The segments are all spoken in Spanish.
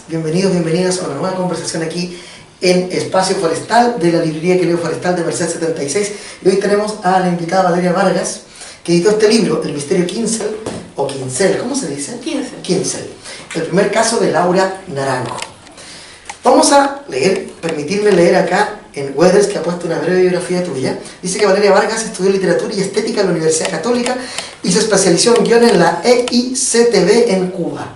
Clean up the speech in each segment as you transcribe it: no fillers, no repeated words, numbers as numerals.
bienvenidos, bienvenidas a una nueva conversación aquí en Espacio Forestal de la librería Quileo Forestal de Merced 76. Y hoy tenemos a la invitada Valeria Vargas, que editó este libro, El misterio Kinsel, o Kinsel, ¿cómo se dice? Kinsel. Kinsel, el primer caso de Laura Naranjo. Vamos a leer, permitirme leer acá en Weathers, que ha puesto una breve biografía tuya. Dice que Valeria Vargas estudió literatura y estética en la Universidad Católica y se especializó en guión en la EICTV en Cuba.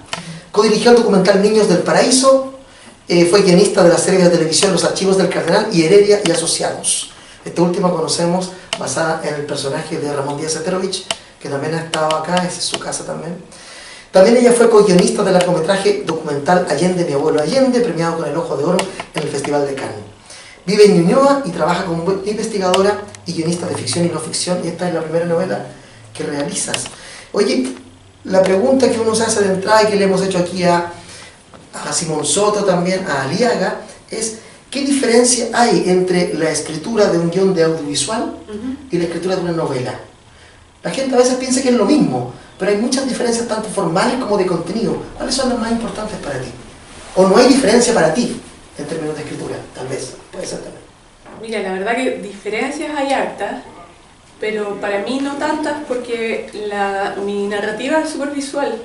Codirigió el documental Niños del Paraíso, fue guionista de la serie de televisión Los Archivos del Cardenal y Heredia y Asociados. Esta última conocemos basada en el personaje de Ramón Díaz Heterovich, que también ha estado acá, esa es su casa también. También ella fue co-guionista del largometraje documental Allende, mi abuelo Allende, premiado con el Ojo de Oro en el Festival de Cannes. Vive en Ñuñoa y trabaja como investigadora y guionista de ficción y no ficción, y esta es la primera novela que realizas. Oye, la pregunta que uno se hace de entrada y que le hemos hecho aquí a Simón Soto también, a Aliaga, es ¿qué diferencia hay entre la escritura de un guión de audiovisual y la escritura de una novela? La gente a veces piensa que es lo mismo, pero hay muchas diferencias tanto formales como de contenido. ¿Cuáles son las más importantes para ti? ¿O no hay diferencia para ti en términos de escritura? Tal vez, puede ser también. Mira, la verdad que diferencias hay hartas, pero para mí no tantas porque mi narrativa es súper visual.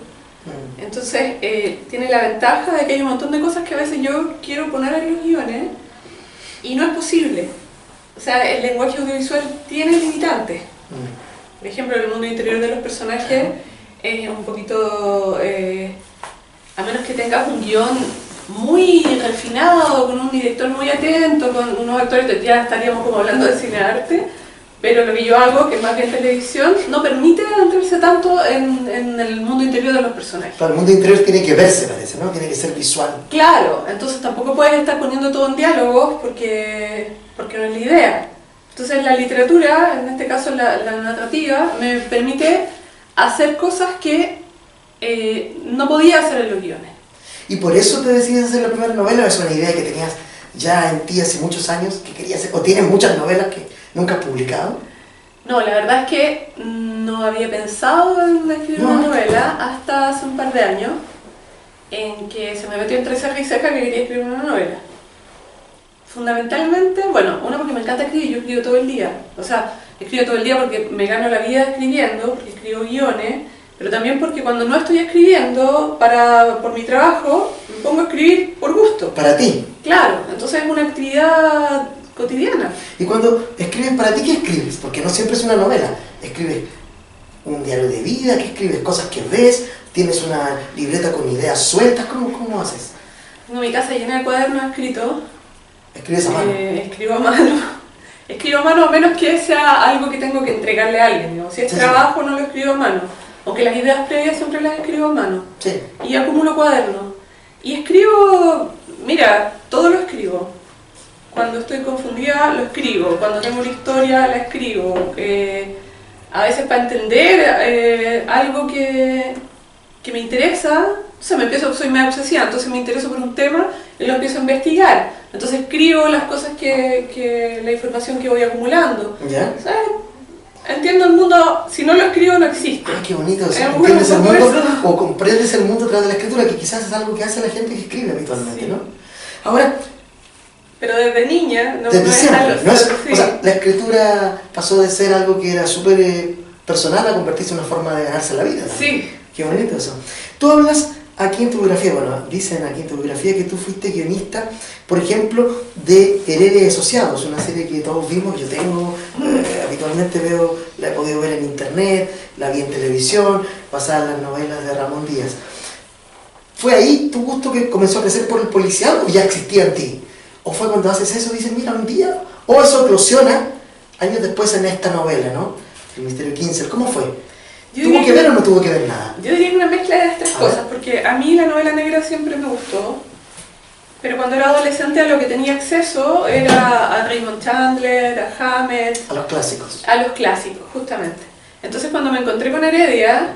Entonces tiene la ventaja de que hay un montón de cosas que a veces yo quiero poner en los guiones y no es posible. O sea, el lenguaje audiovisual tiene limitantes. Por ejemplo, el mundo interior de los personajes es un poquito... a menos que tengas un guión muy refinado, con un director muy atento, con unos actores, ya estaríamos como hablando de cine-arte, pero lo que yo hago, que es más bien televisión, no permite adentrarse tanto en el mundo interior de los personajes. Claro, el mundo interior tiene que verse, parece, ¿no? Tiene que ser visual. Claro, entonces tampoco puedes estar poniendo todo en diálogos porque no es la idea. Entonces la literatura, en este caso la narrativa, me permite hacer cosas que no podía hacer en los guiones. ¿Y por eso te decides hacer la primera novela o es una idea que tenías ya en ti hace muchos años, que querías hacer, o tienes muchas novelas que nunca has publicado? No, la verdad es que no había pensado en escribir una novela hasta hace un par de años, en que se me metió entre ceja y ceja que quería escribir una novela. Fundamentalmente, bueno, una porque me encanta escribir, yo escribo todo el día. O sea, escribo todo el día porque me gano la vida escribiendo, porque escribo guiones, pero también porque cuando no estoy escribiendo por mi trabajo, me pongo a escribir por gusto. ¿Para ti? Claro, entonces es una actividad cotidiana. Y cuando escribes para ti, ¿qué escribes? Porque no siempre es una novela. ¿Escribes un diario de vida? ¿Qué escribes? ¿Cosas que ves? ¿Tienes una libreta con ideas sueltas? ¿Cómo haces? Tengo mi casa llena de cuadernos escritos. ¿Escribes a mano? Escribo a mano. Escribo a mano a menos que sea algo que tengo que entregarle a alguien, ¿no? Si es trabajo, no lo escribo a mano. Aunque las ideas previas siempre las escribo a mano. Sí. Y acumulo cuadernos. Y escribo, mira, todo lo escribo. Cuando estoy confundida, lo escribo. Cuando tengo una historia, la escribo. A veces para entender algo que me interesa, soy medio obsesiva, entonces me intereso por un tema y lo empiezo a investigar. Entonces escribo las cosas la información que voy acumulando. ¿Ya? ¿Sabes? Entiendo el mundo, si no lo escribo no existe. Ah, qué bonito, o sea, entiendes el mundo o comprendes el mundo a través de la escritura, que quizás es algo que hace la gente que escribe habitualmente, sí. ¿No? Ahora... Pero desde niña, no desde es siempre, algo, ¿no? sí. O sea, la escritura pasó de ser algo que era súper personal a convertirse en una forma de ganarse la vida, ¿no? Sí. Qué bonito eso. Tú hablas aquí en tu biografía, bueno, dicen aquí en tu biografía que tú fuiste guionista, por ejemplo, de Heredia y Asociados, una serie que todos vimos, yo tengo, habitualmente la he podido ver en internet, la vi en televisión, basada en las novelas de Ramón Díaz. ¿Fue ahí tu gusto que comenzó a crecer por el policial o ya existía en ti? ¿O fue cuando haces eso y dices, mira, un día? ¿O eso eclosiona años después en esta novela, ¿no? El misterio Kinsel, ¿cómo fue? ¿Tuvo que ver o no tuvo que ver nada? Yo diría una mezcla de las tres cosas, porque a mí la novela negra siempre me gustó, pero cuando era adolescente a lo que tenía acceso era a Raymond Chandler, a Hammett... A los clásicos. A los clásicos, justamente. Entonces cuando me encontré con Heredia,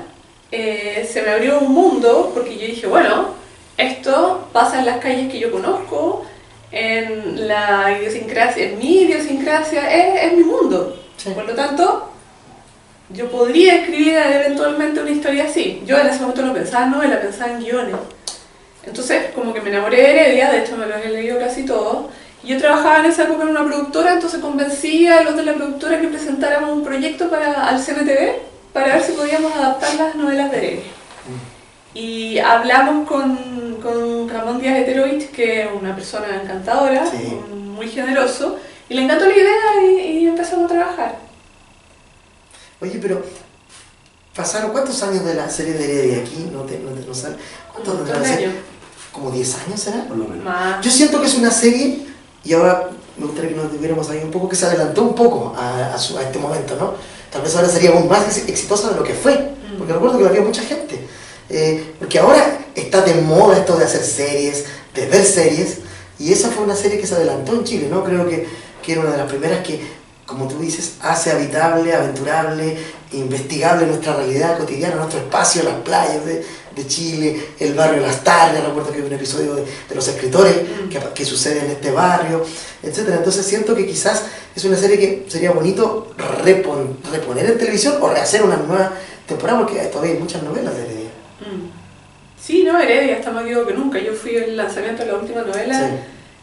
se me abrió un mundo, porque yo dije, bueno, esto pasa en las calles que yo conozco, en la idiosincrasia, en mi idiosincrasia, es mi mundo. Sí. Por lo tanto... yo podría escribir eventualmente una historia así. Yo en ese momento no pensaba en novela, pensaba en guiones. Entonces como que me enamoré de Heredia, de hecho me lo he leído casi todo. Y yo trabajaba en esa época en una productora, entonces convencí a los de la productora que presentáramos un proyecto al CNTV para ver si podíamos adaptar las novelas de Heredia. Y hablamos con Ramón Díaz Eterovich, que es una persona encantadora, Sí. muy generoso, y le encantó la idea y empezamos a trabajar. Oye, pero pasaron ¿cuántos años de la serie de Heredia aquí? No sabes. ¿Cuántos tendrá la serie? ¿Como 10 años será? Por lo menos. Más. Yo siento que es una serie, y ahora me gustaría que nos tuviéramos ahí un poco, que se adelantó un poco a este momento, ¿no? Tal vez ahora sería aún más exitosa de lo que fue, porque recuerdo que lo había mucha gente. Porque ahora está de moda esto de hacer series, de ver series, y esa fue una serie que se adelantó en Chile, ¿no? Creo que era una de las primeras que, como tú dices, hace habitable, aventurable, investigable nuestra realidad cotidiana, nuestro espacio, las playas de Chile, el barrio Las Tardes. Recuerdo que hay un episodio de los escritores que sucede en este barrio, etc. Entonces siento que quizás es una serie que sería bonito reponer en televisión o rehacer una nueva temporada, porque todavía hay muchas novelas de Heredia. Sí, no, Heredia está más vivo que nunca. Yo fui al lanzamiento de la última novela Sí.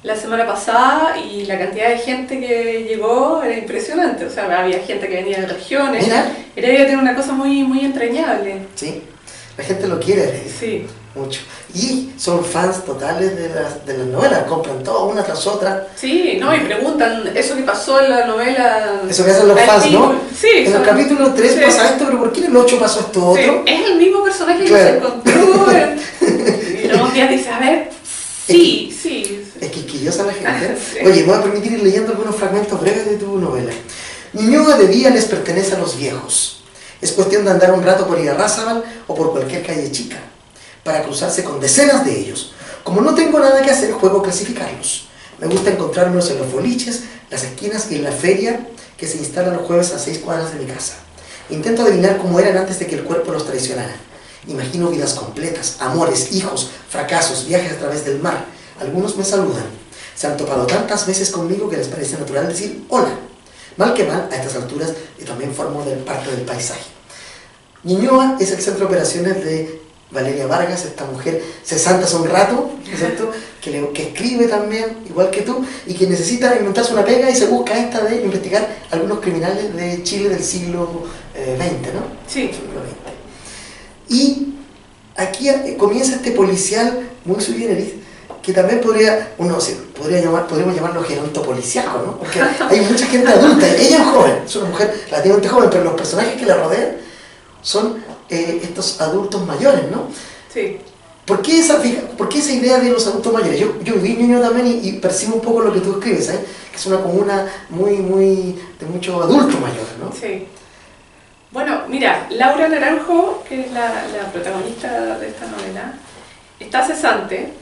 la semana pasada y la cantidad de gente que llegó era impresionante. O sea, había gente que venía de regiones. Mira. Heredia tiene una cosa muy, muy entrañable. Sí, la gente lo quiere, Heredia. Sí. Mucho. Y son fans totales de las novelas, compran todas una tras otra. Sí, ¿no? Y preguntan, ¿eso que pasó en la novela? Eso que hacen los al fans, tipo? ¿no? Sí. En el capítulo 3 sí. pasa esto, pero ¿por qué en el 8 pasó esto Sí, otro? es el mismo personaje Claro. que se encontró. Y luego un día dice, a ver, sí. Es quisquillosa la gente. Sí. Oye, me voy a permitir ir leyendo algunos fragmentos breves de tu novela. Ñuñoa de día les pertenece a los viejos. Es cuestión de andar un rato por Irarrázaval o por cualquier calle chica, para cruzarse con decenas de ellos. Como no tengo nada que hacer, juego a clasificarlos. Me gusta encontrármelos en los boliches, las esquinas y en la feria que se instala los jueves a 6 cuadras de mi casa. Intento adivinar cómo eran antes de que el cuerpo los traicionara. Imagino vidas completas, amores, hijos, fracasos, viajes a través del mar. Algunos me saludan. Se han topado tantas veces conmigo que les parece natural decir hola. Mal que mal, a estas alturas yo también formo parte del paisaje. Ñuñoa es el centro de operaciones de Valeria Vargas, esta mujer cesante hace un rato, ¿no es cierto? Que escribe también, igual que tú, y que necesita inventarse una pega y se busca esta de investigar algunos criminales de Chile del siglo XX, ¿no? Sí. Siglo XX. Y aquí comienza este policial muy sui generis, que también podríamos llamarlo gerontopoliciaco, ¿no? Porque hay mucha gente adulta, ella es joven, es una mujer relativamente joven, pero los personajes que la rodean son estos adultos mayores, ¿no? Sí. ¿Por qué esa idea de los adultos mayores? Yo viví niño también y percibo un poco lo que tú escribes, ¿sabes? Que es una comuna de muchos adultos mayores, ¿no? Sí. Bueno, mira, Laura Naranjo, que es la protagonista de esta novela, está cesante,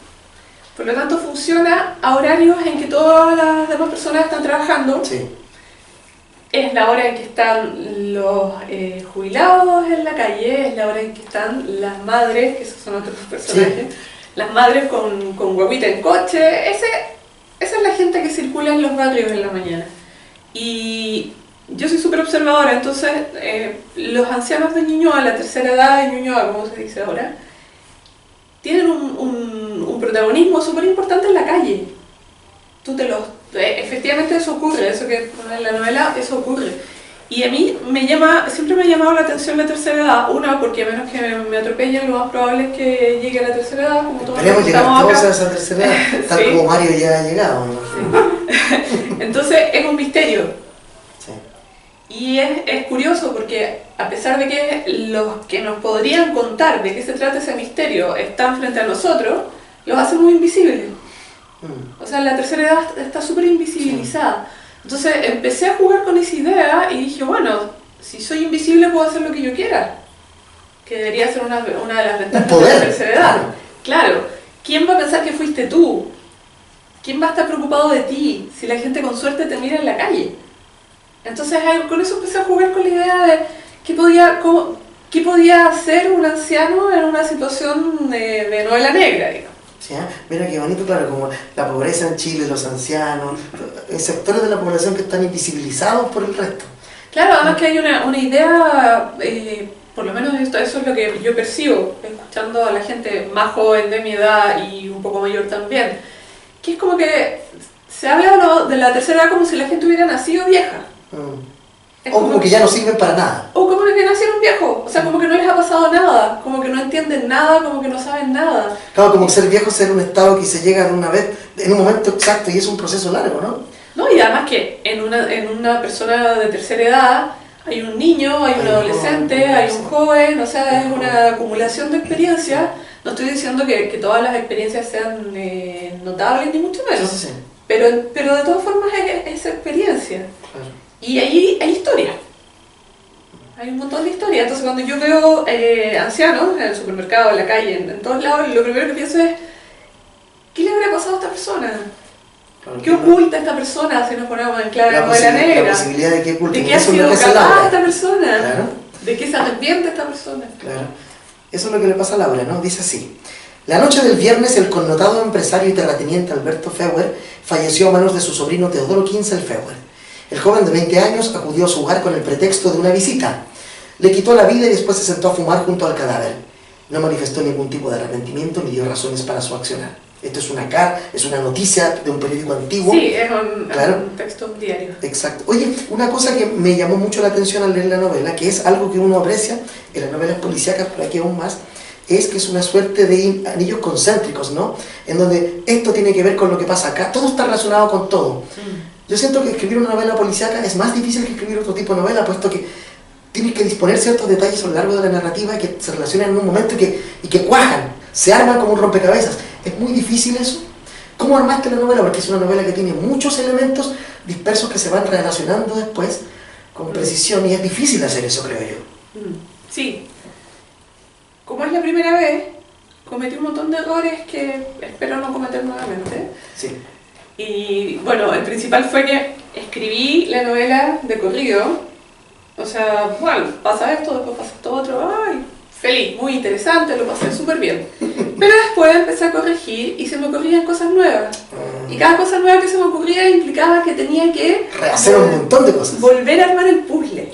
por lo tanto funciona a horarios en que todas las demás personas están trabajando. Sí. Es la hora en que están los jubilados en la calle, es la hora en que están las madres, que esos son otros personajes, las madres con guaguita en coche. Esa es la gente que circula en los barrios en la mañana. Y yo soy súper observadora, entonces los ancianos de Ñuñoa, la tercera edad de Ñuñoa, como se dice ahora, tienen un protagonismo súper importante en la calle. Efectivamente eso ocurre, eso que en la novela, eso ocurre. Y a mí siempre me ha llamado la atención la tercera edad. Una, porque a menos que me atropellen, lo más probable es que llegue a la tercera edad, como todos los Esperemos que llegar estamos todos acá. a esa tercera edad, tal Sí. como Mario ya ha llegado, me imagino. Entonces es un misterio. Sí. Y es curioso porque a pesar de que los que nos podrían contar de qué se trata ese misterio están frente a nosotros, los hacen muy invisibles. O sea, la tercera edad está súper invisibilizada. Entonces empecé a jugar con esa idea y dije, bueno, si soy invisible puedo hacer lo que yo quiera. Que debería ser una de las ventajas de la tercera edad. Claro. ¿Quién va a pensar que fuiste tú? ¿Quién va a estar preocupado de ti si la gente con suerte te mira en la calle? Entonces con eso empecé a jugar con la idea de qué podía hacer un anciano en una situación de novela negra, digamos. ¿Sí? Mira qué bonito, claro, como la pobreza en Chile, los ancianos, sectores de la población que están invisibilizados por el resto. Claro, además que hay una idea por lo menos eso es lo que yo percibo, escuchando a la gente más joven de mi edad y un poco mayor también, que es como que se habla, ¿no?, de la tercera edad como si la gente hubiera nacido vieja. O como que ya no sirven para nada. O como que nacieron viejos, o sea, como que no les ha pasado nada, como que no entienden nada, como que no saben nada. Claro, como que ser viejo es ser un estado que se llega de una vez, en un momento exacto, y es un proceso largo, ¿no? No, y además que en una persona de tercera edad hay un niño, hay un adolescente, hay un joven, o sea, es una acumulación de experiencias. No estoy diciendo que todas las experiencias sean notables, ni mucho menos, Sí. pero de todas formas es experiencia. Claro. Y ahí hay historia. Hay un montón de historias. Entonces cuando yo veo ancianos en el supermercado, en la calle, en todos lados, lo primero que pienso es, ¿qué le habrá pasado a esta persona? Claro, ¿Qué oculta esta persona si nos ponemos en clave la novela negra? La posibilidad de que oculte. ¿De qué ha sido capaz esta persona? Claro. ¿De qué se arrepiente esta persona? Claro. Eso es lo que le pasa a Laura, ¿no? Dice así. La noche del viernes, el connotado empresario y terrateniente Alberto Feuer falleció a manos de su sobrino Teodoro Kinsel Feuer. El joven de 20 años acudió a su hogar con el pretexto de una visita. Le quitó la vida y después se sentó a fumar junto al cadáver. No manifestó ningún tipo de arrepentimiento ni dio razones para su accionar. Esto es una noticia de un periódico antiguo. Sí, es un texto diario. Exacto. Oye, una cosa que me llamó mucho la atención al leer la novela, que es algo que uno aprecia en las novelas policíacas, por aquí aún más, es que es una suerte de anillos concéntricos, ¿no? En donde esto tiene que ver con lo que pasa acá. Todo está relacionado con todo. Yo siento que escribir una novela policíaca es más difícil que escribir otro tipo de novela, puesto que tienes que disponer ciertos detalles a lo largo de la narrativa que se relacionan en un momento y que cuajan, se arman como un rompecabezas. Es muy difícil eso. ¿Cómo armaste la novela? Porque es una novela que tiene muchos elementos dispersos que se van relacionando después con precisión y es difícil hacer eso, creo yo. Sí. Como es la primera vez, cometí un montón de errores que espero no cometer nuevamente. Sí. Y bueno, el principal fue que escribí la novela de corrido. O sea, bueno, pasa esto, después pasa esto otro. ¡Ay! Feliz, muy interesante, lo pasé súper bien. Pero después empecé a corregir y se me ocurrían cosas nuevas. Y cada cosa nueva que se me ocurría implicaba que tenía que rehacer un montón de cosas. Volver a armar el puzzle.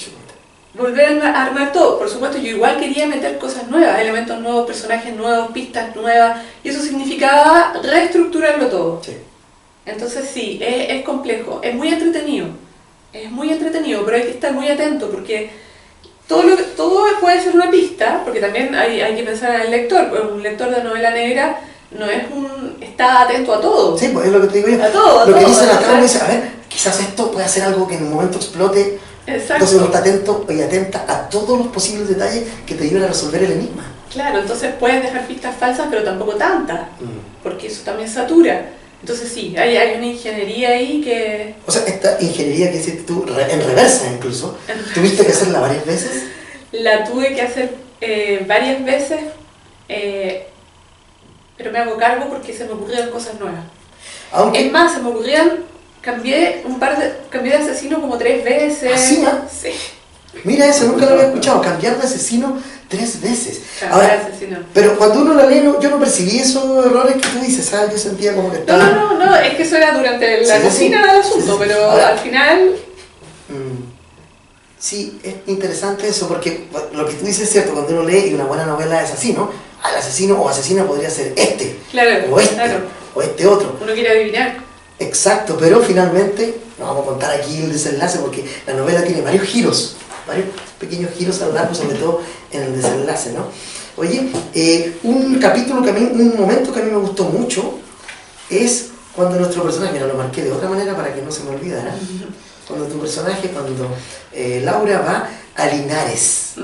Volver a armar todo. Por supuesto, yo igual quería meter cosas nuevas, elementos nuevos, personajes nuevos, pistas nuevas. Y eso significaba reestructurarlo todo. Sí. Entonces sí, es complejo, es muy entretenido. Es muy entretenido, pero hay que estar muy atento porque todo puede ser una pista, porque también hay que pensar en el lector. Pues un lector de novela negra no es está atento a todo. Sí, pues es lo que te digo yo. A todo. Lo que dice la trama dice, a ver, quizás esto puede ser algo que en un momento explote. Exacto. Entonces uno está atento y atenta a todos los posibles detalles que te ayuden a resolver el enigma. Claro, entonces puedes dejar pistas falsas, pero tampoco tantas, porque eso también satura. Entonces sí, hay una ingeniería ahí que... O sea, esta ingeniería que hiciste tú, en reversa incluso, ¿tuviste que hacerla varias veces? La tuve que hacer varias veces, pero me hago cargo porque se me ocurrieron cosas nuevas. Aunque... Es más, se me ocurrían, cambié de asesino como 3 veces. ¿Así, ah? Sí. Mira eso, nunca lo había escuchado, cambiar de asesino 3 veces. Cambiar de asesino. Pero cuando uno la lee, yo no percibí esos errores que tú dices, ¿sabes? Yo sentía como que estaba... No, es que eso era durante la cocina del asunto, pero ahora, al final... Sí, es interesante eso, porque lo que tú dices es cierto, cuando uno lee y una buena novela es así, ¿no? Al asesino o asesina podría ser este, claro, o este, claro. O este otro. Uno quiere adivinar. Exacto, pero finalmente, no vamos a contar aquí el desenlace porque la novela tiene varios giros, varios pequeños giros a lo largo, sobre todo en el desenlace, ¿no? Oye, un momento que a mí me gustó mucho es cuando nuestro personaje, mira, lo marqué de otra manera para que no se me olvidara, cuando Laura va a Linares.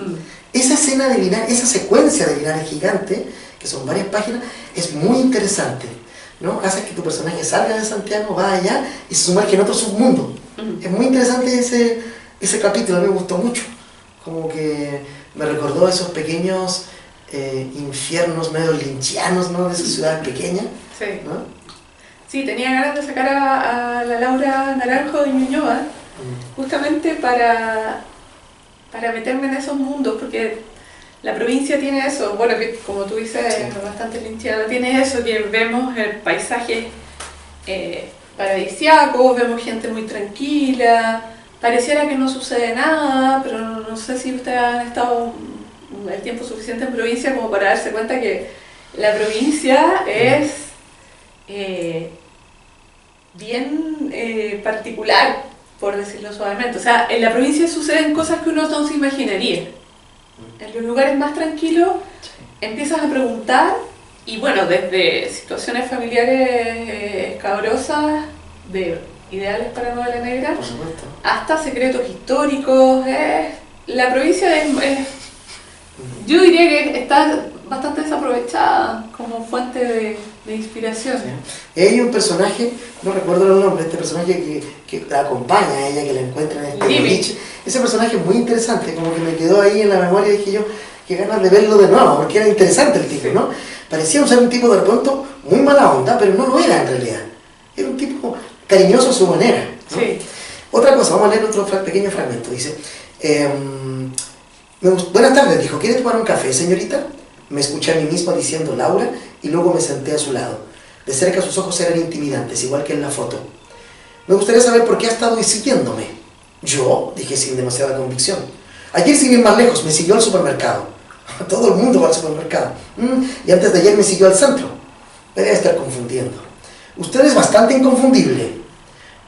Esa escena de Linares, esa secuencia de Linares gigante, que son varias páginas, es muy interesante, ¿no? Hace que tu personaje salga de Santiago, va allá y se sumerge en otro submundo. Es muy interesante ese capítulo, a mí me gustó mucho. Como que me recordó esos pequeños infiernos medio lynchianos, ¿no? De esas ciudades pequeñas. Sí. ¿No? Sí, tenía ganas de sacar a la Laura Naranjo de Ñuñoa, justamente para meterme en esos mundos, porque la provincia tiene eso, bueno, que como tú dices, es bastante lynchiana, tiene eso, que vemos el paisaje paradisíaco, vemos gente muy tranquila, pareciera que no sucede nada, pero no sé si ustedes han estado el tiempo suficiente en provincia como para darse cuenta que la provincia es bien particular, por decirlo suavemente. O sea, en la provincia suceden cosas que uno no se imaginaría. En los lugares más tranquilos empiezas a preguntar y bueno, desde situaciones familiares escabrosas, de ideales para novela negra, Por supuesto. hasta secretos históricos. La provincia yo diría que está bastante desaprovechada como fuente de inspiración. Sí. Hay un personaje, no recuerdo el nombre, este personaje que la acompaña a ella, que la encuentra en este boliche. Ese personaje es muy interesante, como que me quedó ahí en la memoria y dije yo, qué ganas de verlo de nuevo, porque era interesante el tipo, ¿no? Parecía ser un tipo de pronto muy mala onda, pero no lo era en realidad. Era un tipo cariñoso a su manera, ¿no? Sí. Otra cosa, vamos a leer otro pequeño fragmento. Dice, buenas tardes, dijo, ¿quiere tomar un café, señorita? Me escuché a mí misma diciendo Laura y luego me senté a su lado. De cerca sus ojos eran intimidantes, igual que en la foto. Me gustaría saber por qué ha estado siguiéndome. Yo, dije sin demasiada convicción. Ayer, sin ir más lejos, me siguió al supermercado. Todo el mundo va al supermercado. Y antes de ayer me siguió al centro. Me debe estar confundiendo. Usted es bastante inconfundible.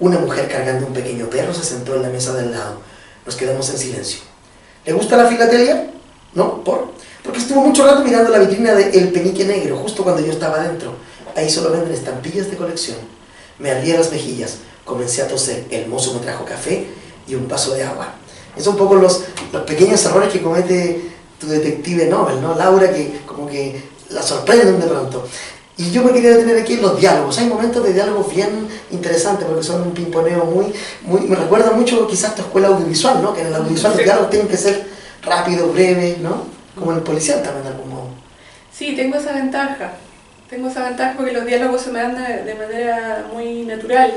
Una mujer cargando un pequeño perro se sentó en la mesa del lado. Nos quedamos en silencio. ¿Le gusta la filatelia? ¿No? Porque estuvo mucho rato mirando la vitrina de El Penique Negro, justo cuando yo estaba dentro. Ahí solo venden estampillas de colección. Me ardía las mejillas. Comencé a toser. El mozo me trajo café y un vaso de agua. Es un poco los pequeños errores que comete tu detective novel, ¿no? Laura, que como que la sorprenden de pronto. Y yo me quería detener aquí en los diálogos. Hay momentos de diálogos bien interesantes porque son un pimponeo muy... Me recuerda mucho quizás tu escuela audiovisual, ¿no? Que en el audiovisual los diálogos tienen que ser rápidos, breves, ¿no? Como en el policial también de algún modo. Sí, tengo esa ventaja. Tengo esa ventaja porque los diálogos se me dan de manera muy natural.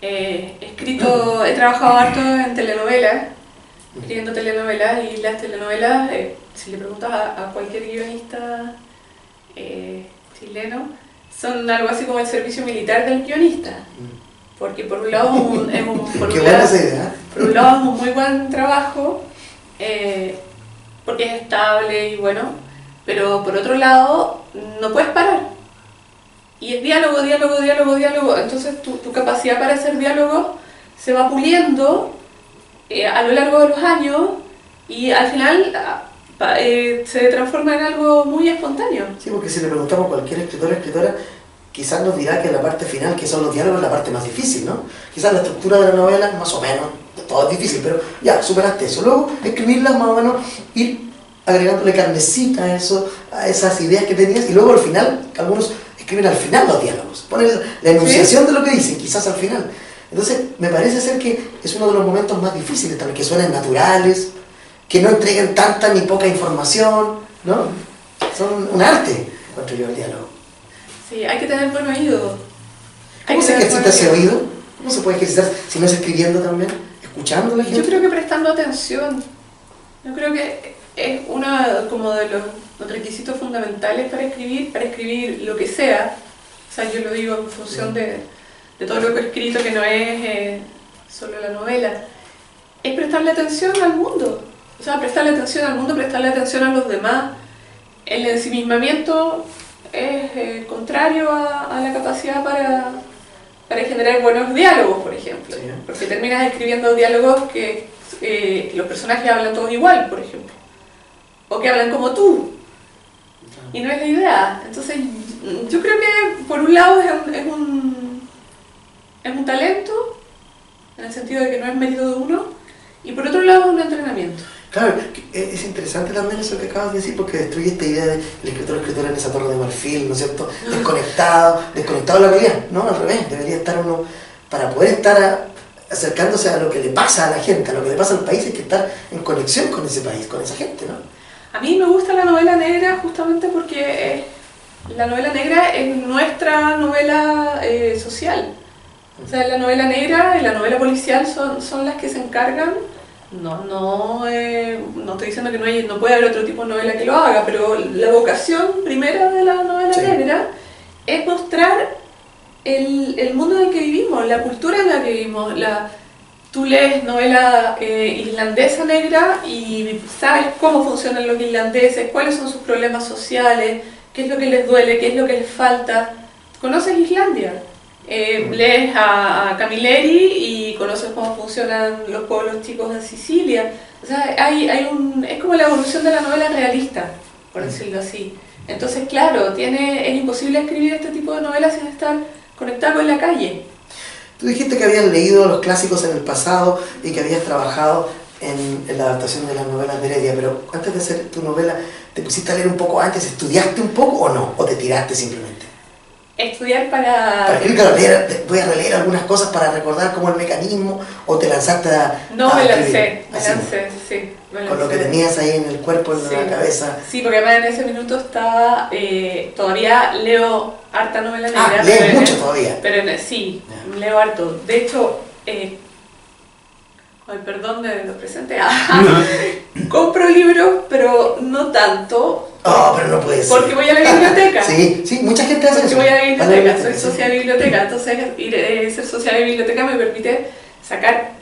He trabajado harto en telenovelas, escribiendo telenovelas, y las telenovelas, si le preguntas a cualquier guionista chileno, son algo así como el servicio militar del guionista. Porque por un lado por un lado es un muy buen trabajo, porque es estable y bueno, pero por otro lado no puedes parar. Y es diálogo, diálogo, diálogo, diálogo. Entonces tu capacidad para hacer diálogo se va puliendo a lo largo de los años y al final se transforma en algo muy espontáneo. Sí, porque si le preguntamos a cualquier escritor o escritora, quizás nos dirá que la parte final, que son los diálogos, es la parte más difícil, ¿no? Quizás la estructura de la novela, más o menos, todo es difícil, pero ya, superaste eso. Luego, escribirla más o menos, ir agregándole carnecita a eso, a esas ideas que tenías, y luego al final, algunos escriben al final los diálogos, ponen la enunciación de lo que dicen, quizás al final. Entonces, me parece ser que es uno de los momentos más difíciles también, que suenen naturales, que no entreguen tanta ni poca información, ¿no? Son un arte, encuentro yo, el diálogo. Sí, hay que tener buen oído. ¿Cómo se ejercita ese oído? ¿Cómo se puede ejercitar si no es escribiendo también? ¿Escuchando a la gente? Yo creo que prestando atención. Yo creo que es uno como de los requisitos fundamentales para escribir lo que sea. O sea, yo lo digo en función de todo lo que he escrito, que no es solo la novela. Es prestarle atención al mundo. O sea, prestarle atención al mundo, prestarle atención a los demás. El ensimismamiento es contrario a la capacidad para generar buenos diálogos, por ejemplo. Sí. Porque terminas escribiendo diálogos que los personajes hablan todos igual, por ejemplo. O que hablan como tú. Y no es la idea. Entonces, yo creo que por un lado es un talento, en el sentido de que no es mérito de uno, y por otro lado es un entrenamiento. Claro, es interesante también eso que acabas de decir, porque destruye esta idea del escritor en esa torre de marfil, ¿no es cierto? Desconectado de la realidad, ¿no? Al revés, debería estar uno, para poder estar acercándose a lo que le pasa a la gente, a lo que le pasa al país, hay que estar en conexión con ese país, con esa gente, ¿no? A mí me gusta la novela negra justamente porque la novela negra es nuestra novela social. O sea, la novela negra y la novela policial son las que se encargan. No estoy diciendo que no puede haber otro tipo de novela que lo haga, pero la vocación primera de la novela negra es mostrar el mundo en el que vivimos, la cultura en la que vivimos, tú lees novela irlandesa negra y sabes cómo funcionan los irlandeses, cuáles son sus problemas sociales, qué es lo que les duele, qué es lo que les falta. Conoces Islandia. Lees a Camilleri y conoces cómo funcionan los pueblos chicos en Sicilia. O sea, es como la evolución de la novela realista, por decirlo así. Entonces, claro, es imposible escribir este tipo de novelas sin estar conectado con la calle. Tú dijiste que habías leído los clásicos en el pasado y que habías trabajado en la adaptación de las novelas de Heredia, pero antes de hacer tu novela, ¿te pusiste a leer un poco antes? ¿Estudiaste un poco o no? ¿O te tiraste simplemente? Estudiar para escribir, voy a releer algunas cosas para recordar como el mecanismo, o te lanzaste No, me escribir? lancé, sí. Con lo que tenías ahí en el cuerpo, en la cabeza. Sí, porque además en ese minuto estaba, todavía leo harta novela negra. Lees mucho todavía. Pero sí, leo harto. De hecho, con el perdón de los presentes, compro libros, pero no tanto. Pero no puede ser. Porque voy a la biblioteca. Sí, mucha gente hace eso. Porque voy a la biblioteca, soy socia de biblioteca. Entonces, ser socia de biblioteca me permite sacar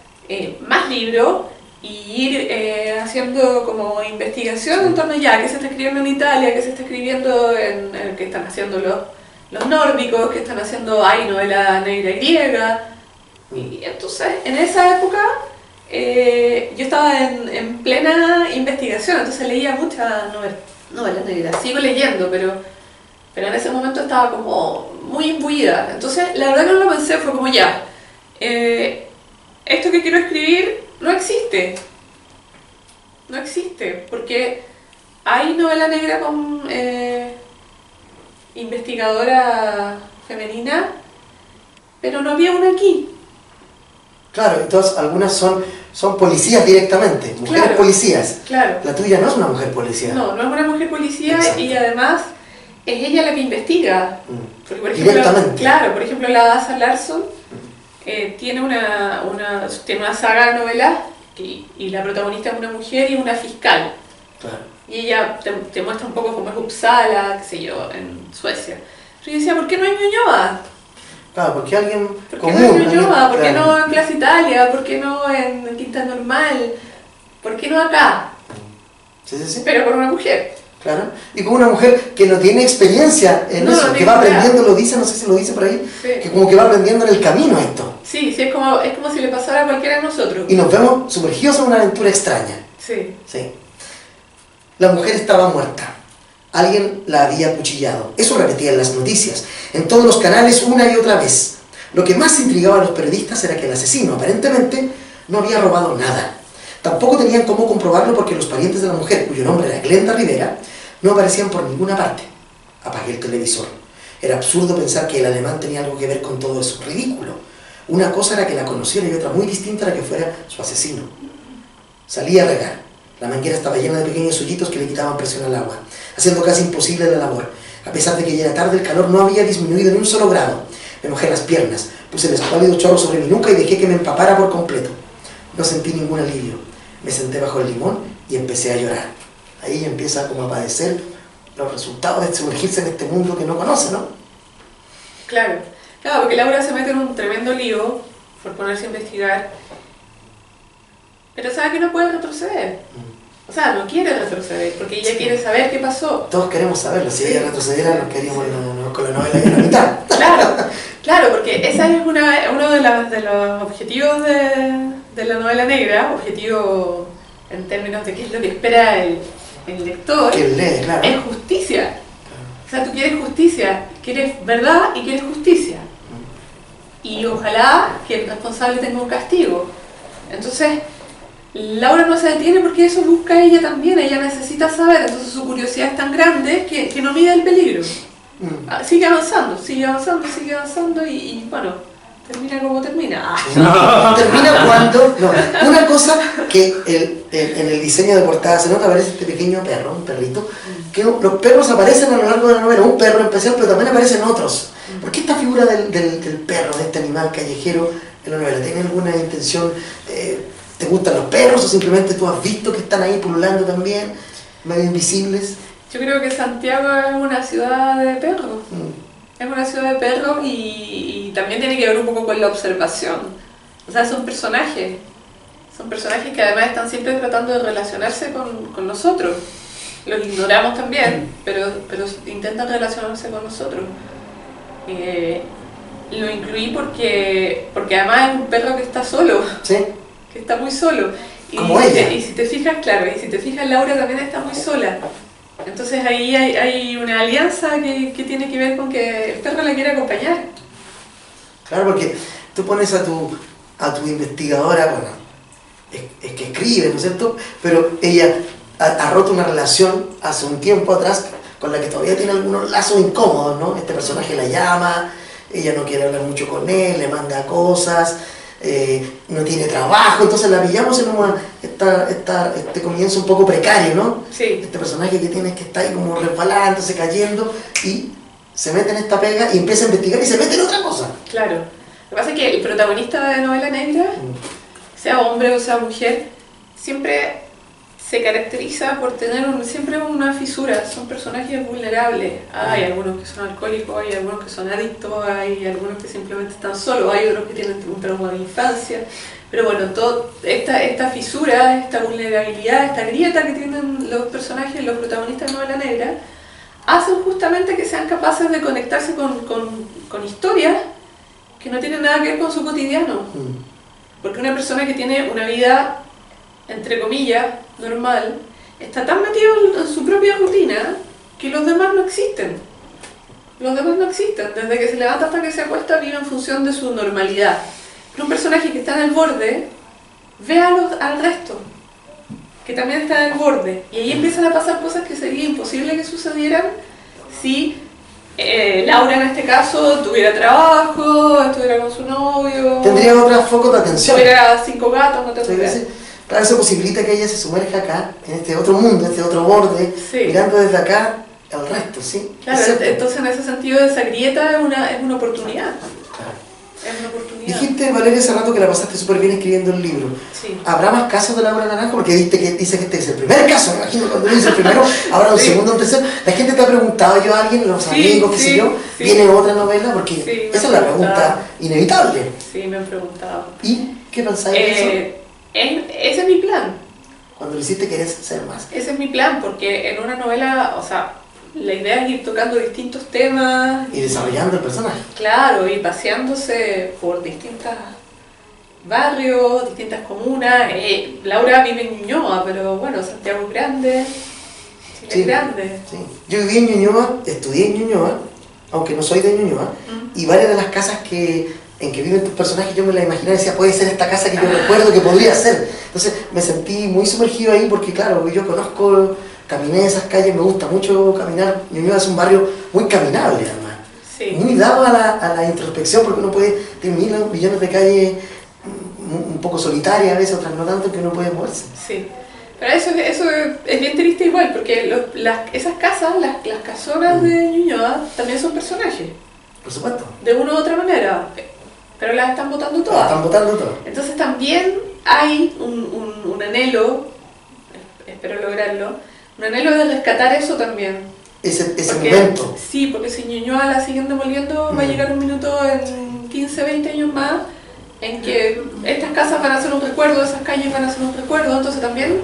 más libros y ir haciendo como investigación en torno a qué se está escribiendo en Italia, qué se está escribiendo qué están haciendo los nórdicos, qué están haciendo, hay novela negra griega. Y entonces, en esa época, yo estaba en plena investigación, entonces leía mucha novela negra. Sigo leyendo, pero en ese momento estaba como muy imbuida. Entonces, la verdad que no lo pensé, fue como ya, esto que quiero escribir no existe. No existe, porque hay novela negra con investigadora femenina, pero no había una aquí. Claro, entonces algunas son policías directamente, mujeres policías. Claro. La tuya no es una mujer policía. No es una mujer policía. Exacto. Y además es ella la que investiga. Porque, por ejemplo, directamente. Claro, por ejemplo la Asa Larsson tiene una saga de novelas y la protagonista es una mujer y una fiscal. Claro. Y ella te muestra un poco cómo es Uppsala, qué sé yo, en Suecia. Yo decía, ¿por qué no hay Ñuñoa? Claro, porque alguien ¿Por qué común, no en Ñuñoa? ¿Por qué claro. no en Plaza Italia? ¿Por qué no en Quinta Normal? ¿Por qué no acá? Sí. Pero con una mujer. Claro, y con una mujer que no tiene experiencia en eso, que va aprendiendo, lo dice, no sé si lo dice por ahí, que como que va aprendiendo en el camino esto. Sí, es como si le pasara a cualquiera de nosotros. Y nos vemos sumergidos en una aventura extraña. Sí. La mujer estaba muerta. Alguien la había acuchillado. Eso repetían las noticias, en todos los canales una y otra vez. Lo que más intrigaba a los periodistas era que el asesino, aparentemente, no había robado nada. Tampoco tenían cómo comprobarlo porque los parientes de la mujer, cuyo nombre era Glenda Rivera, no aparecían por ninguna parte. Apagué el televisor. Era absurdo pensar que el alemán tenía algo que ver con todo eso. Ridículo. Una cosa era que la conociera y otra muy distinta era que fuera su asesino. Salí a regar. La manguera estaba llena de pequeños hoyitos que le quitaban presión al agua, haciendo casi imposible la labor. A pesar de que ya era tarde, el calor no había disminuido ni un solo grado. Me mojé las piernas, puse el escuálido chorro sobre mi nuca y dejé que me empapara por completo. No sentí ningún alivio. Me senté bajo el limón y empecé a llorar. Ahí empieza como a padecer los resultados de sumergirse en este mundo que no conoce, ¿no? Claro, porque Laura se mete en un tremendo lío por ponerse a investigar, pero sabe que no puede retroceder. O sea, no quiere retroceder, porque ella quiere saber qué pasó. Todos queremos saberlo. Si ella retrocediera, nos quedaríamos con la novela en la mitad. Claro, porque ese es uno de los objetivos de la novela negra, objetivo en términos de qué es lo que espera el lector, que lee, claro. Es justicia. O sea, tú quieres justicia, quieres verdad y quieres justicia. Y ojalá que el responsable tenga un castigo. Entonces, Laura no se detiene porque eso busca ella también, ella necesita saber, entonces su curiosidad es tan grande que no mide el peligro. Sigue avanzando y bueno, termina como termina. Termina cuando... No, una cosa que en el diseño de portada se nota, aparece este pequeño perro, un perrito, que los perros aparecen a lo largo de la novela, un perro en especial, pero también aparecen otros. ¿Por qué esta figura del perro, de este animal callejero en la novela? ¿Tiene alguna intención? ¿Te gustan los perros o simplemente tú has visto que están ahí pululando también, medio invisibles? Yo creo que Santiago es una ciudad de perros. Es una ciudad de perros y también tiene que ver un poco con la observación. O sea, son personajes que además están siempre tratando de relacionarse con nosotros. Los ignoramos también, pero intentan relacionarse con nosotros. Lo incluí porque además es un perro que está solo, ¿Sí? que está muy solo. Como ella. Y si te fijas, claro, y si te fijas, Laura también está muy sola. Entonces ahí hay una alianza que tiene que ver con que el perro la quiere acompañar. Claro, porque tú pones a tu investigadora, bueno, es que escribe, ¿no es cierto? Pero ella ha roto una relación hace un tiempo atrás con la que todavía tiene algunos lazos incómodos, ¿no? Este personaje la llama, ella no quiere hablar mucho con él, le manda cosas, no tiene trabajo, entonces la pillamos en este comienzo un poco precario, ¿no? Sí. Este personaje que está ahí como resbalándose, cayendo, y se mete en esta pega y empieza a investigar y se mete en otra cosa. Claro. Lo que pasa es que el protagonista de novela negra, sea hombre o sea mujer, siempre se caracteriza por tener siempre una fisura. Son personajes vulnerables. Hay algunos que son alcohólicos, hay algunos que son adictos, hay algunos que simplemente están solos, hay otros que tienen un trauma de infancia. Pero bueno, esta fisura, esta vulnerabilidad, esta grieta que tienen los personajes, los protagonistas de novela negra, hacen justamente que sean capaces de conectarse con historias que no tienen nada que ver con su cotidiano. Porque una persona que tiene una vida, entre comillas, normal, está tan metido en su propia rutina que los demás no existen. Los demás no existen. Desde que se levanta hasta que se acuesta vive en función de su normalidad. Pero un personaje que está en el borde ve al resto, que también está en el borde. Y ahí empiezan a pasar cosas que sería imposible que sucedieran si Laura en este caso tuviera trabajo, estuviera con su novio, Tendría otros focos de atención. tuviera 5 gatos, no tendría. Claro, eso posibilita que ella se sumerja acá, en este otro mundo, en este otro borde, Sí. mirando desde acá al resto, ¿sí? Claro, entonces en ese sentido esa grieta es una oportunidad. Claro. Es una oportunidad. Dijiste, Valeria, hace rato que la pasaste súper bien escribiendo el libro. Sí. ¿Habrá más casos de Laura Naranjo? Porque dice que este es el primer caso, me imagino, cuando uno dice el primero, habrá un segundo, un tercero. La gente te ha preguntado, yo a alguien, los amigos, qué sé yo, ¿viene otra novela? Porque esa es la pregunta inevitable. Sí, me han preguntado. ¿Y qué pensáis de eso? Ese es mi plan. Cuando lo hiciste querías ser más. Ese es mi plan, porque en una novela, o sea, la idea es ir tocando distintos temas. Y desarrollando el personaje. Claro, y paseándose por distintos barrios, distintas comunas. Laura vive en Ñuñoa, pero bueno, Santiago es grande, Chile es grande. Sí. Yo viví en Ñuñoa, estudié en Ñuñoa, aunque no soy de Ñuñoa, y varias de las casas en que viven tus personajes yo me las imaginaba y decía, puede ser esta casa que yo recuerdo que podría ser. Entonces me sentí muy sumergido ahí porque claro, yo conozco, caminé esas calles, me gusta mucho caminar. Ñuñoa es un barrio muy caminable además, Sí. muy dado a la introspección porque uno puede tener millones de calles un poco solitarias a veces, otras no tanto, que uno puede moverse. Sí. Pero eso es bien triste igual, porque esas casas, las casonas de Ñuñoa, también son personajes, Por supuesto. de una u otra manera, pero las están botando todas. Están votando todo. Entonces también hay un anhelo, espero lograrlo, un anhelo de rescatar eso también. Ese Porque- momento. Sí, porque si Ñuñoa la siguen demoliendo, va a llegar un minuto en 15, 20 años más en que estas casas van a ser un recuerdo, esas calles van a ser un recuerdo, entonces también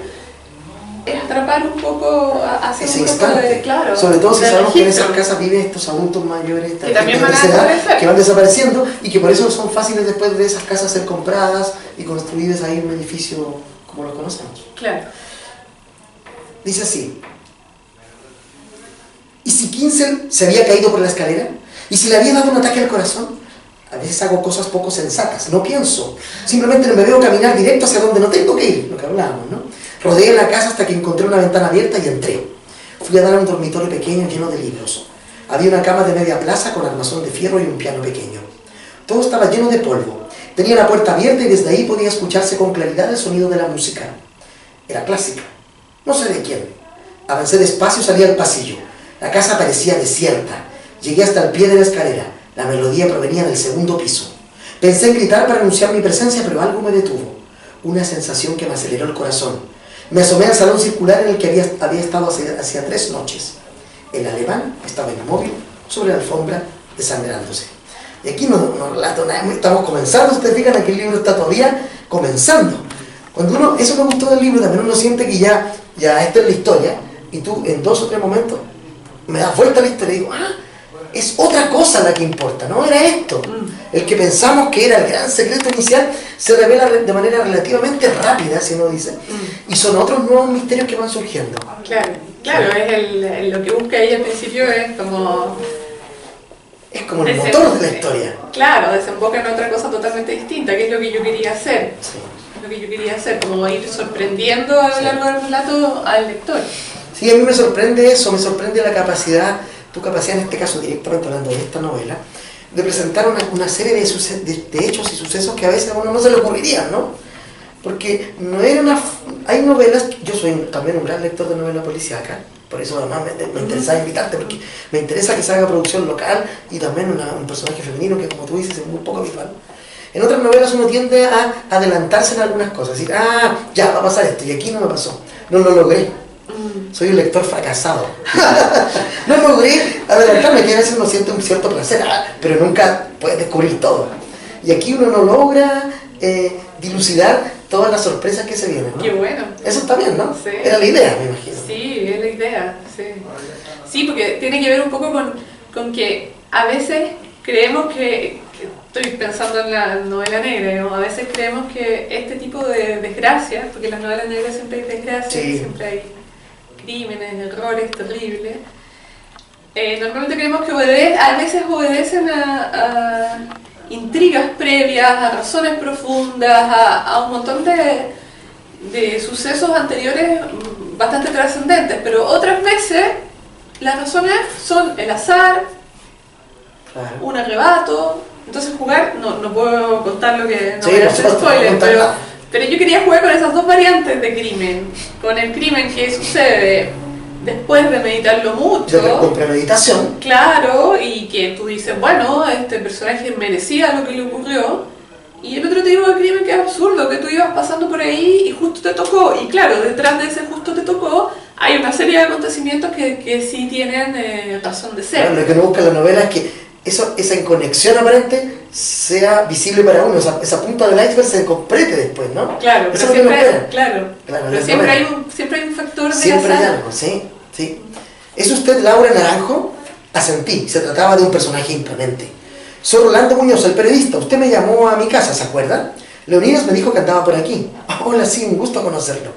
es atrapar un poco, hacer Ese un poco instante. de, claro, Sobre todo si de sabemos que en registro. esas casas viven estos adultos mayores, esta Que también gente de van a tercera edad, desaparecer. que van desapareciendo y que por eso son fáciles después de esas casas ser compradas y construidas ahí en un edificio como lo conocemos. Claro. Dice así: ¿y si Kinsel se había caído por la escalera? ¿Y si le había dado un ataque al corazón? A veces hago cosas poco sensatas, no pienso. Simplemente me veo caminar directo hacia donde no tengo que ir, lo que hablábamos, ¿no? Rodeé la casa hasta que encontré una ventana abierta y entré. Fui a dar a un dormitorio pequeño lleno de libros. Había una cama de media plaza con armazón de fierro y un piano pequeño. Todo estaba lleno de polvo. Tenía la puerta abierta y desde ahí podía escucharse con claridad el sonido de la música. Era clásica. No sé de quién. Avancé despacio y salí al pasillo. La casa parecía desierta. Llegué hasta el pie de la escalera. La melodía provenía del segundo piso. Pensé en gritar para anunciar mi presencia, pero algo me detuvo. Una sensación que me aceleró el corazón. Me asomé al salón circular en el que había estado hacía 3 noches. El alemán estaba inmóvil sobre la alfombra, desangrándose. Y aquí no relato nada, estamos comenzando, ustedes fijan, aquí el libro está todavía comenzando. Cuando uno, eso me gustó del libro, también uno siente que ya esta es la historia, y tú en 2 o 3 momentos me das vuelta a la historia y digo, es otra cosa la que importa, no era esto. El que pensamos que era el gran secreto inicial se revela de manera relativamente rápida, si uno dice, y son otros nuevos misterios que van surgiendo. Claro, es lo que busca ella al principio es como el motor de la historia. Claro, desemboca en otra cosa totalmente distinta, que es lo que yo quería hacer. Sí. Lo que yo quería hacer, como ir sorprendiendo a lo largo del relato al lector. Sí, a mí me sorprende eso, me sorprende la capacidad, tu capacidad en este caso, directamente hablando de esta novela, de presentar una serie de hechos y sucesos que a veces a uno no se le ocurrirían, ¿no? Porque no era hay novelas, yo soy también un gran lector de novela policíaca, por eso además me interesaba invitarte, porque me interesa que se haga producción local y también un personaje femenino que, como tú dices, es muy poco habitual. En otras novelas uno tiende a adelantarse en algunas cosas, decir, ya va a pasar esto, y aquí no me pasó, no lo logré. Soy un lector fracasado. No logré adelantarme, que a veces uno siente un cierto placer, pero nunca puedes descubrir todo. Y aquí uno no logra dilucidar todas las sorpresas que se vienen, ¿no? Qué bueno. Eso está bien, ¿no? Sí. Era la idea, me imagino. Sí, es la idea, sí. Sí, porque tiene que ver un poco con que a veces creemos que estoy pensando en la novela negra, ¿no? A veces creemos que este tipo de desgracias, porque en las novelas negras siempre hay desgracias, Sí. siempre hay crímenes, errores terribles, normalmente creemos que a veces obedecen a intrigas previas, a razones profundas, a un montón de sucesos anteriores bastante trascendentes, pero otras veces las razones son el azar, Claro. un arrebato. Entonces jugar, no puedo contar lo que no Sí, voy a por hacer supuesto, spoiler, no contar nada. pero yo quería jugar con esas dos variantes de crimen, con el crimen que sucede después de meditarlo mucho, Con premeditación. claro, y que tú dices, bueno, este personaje merecía lo que le ocurrió, y el otro tipo de crimen que es absurdo, que tú ibas pasando por ahí y justo te tocó, y claro, detrás de ese justo te tocó hay una serie de acontecimientos que sí tienen razón de ser. Claro, lo que uno busca en la novela es que esa inconexión aparente sea visible para uno, esa punta del iceberg se complete después, ¿no? Claro, eso pero es lo que uno espera. claro, Claro, pero siempre hay un factor de siempre hay azar. algo, sí. ¿Es usted Laura Naranjo? Asentí, se trataba de un personaje imponente. Soy Rolando Muñoz, el periodista. Usted me llamó a mi casa, ¿se acuerda? Leonidas me dijo que andaba por aquí. Hola, sí, un gusto conocerlo.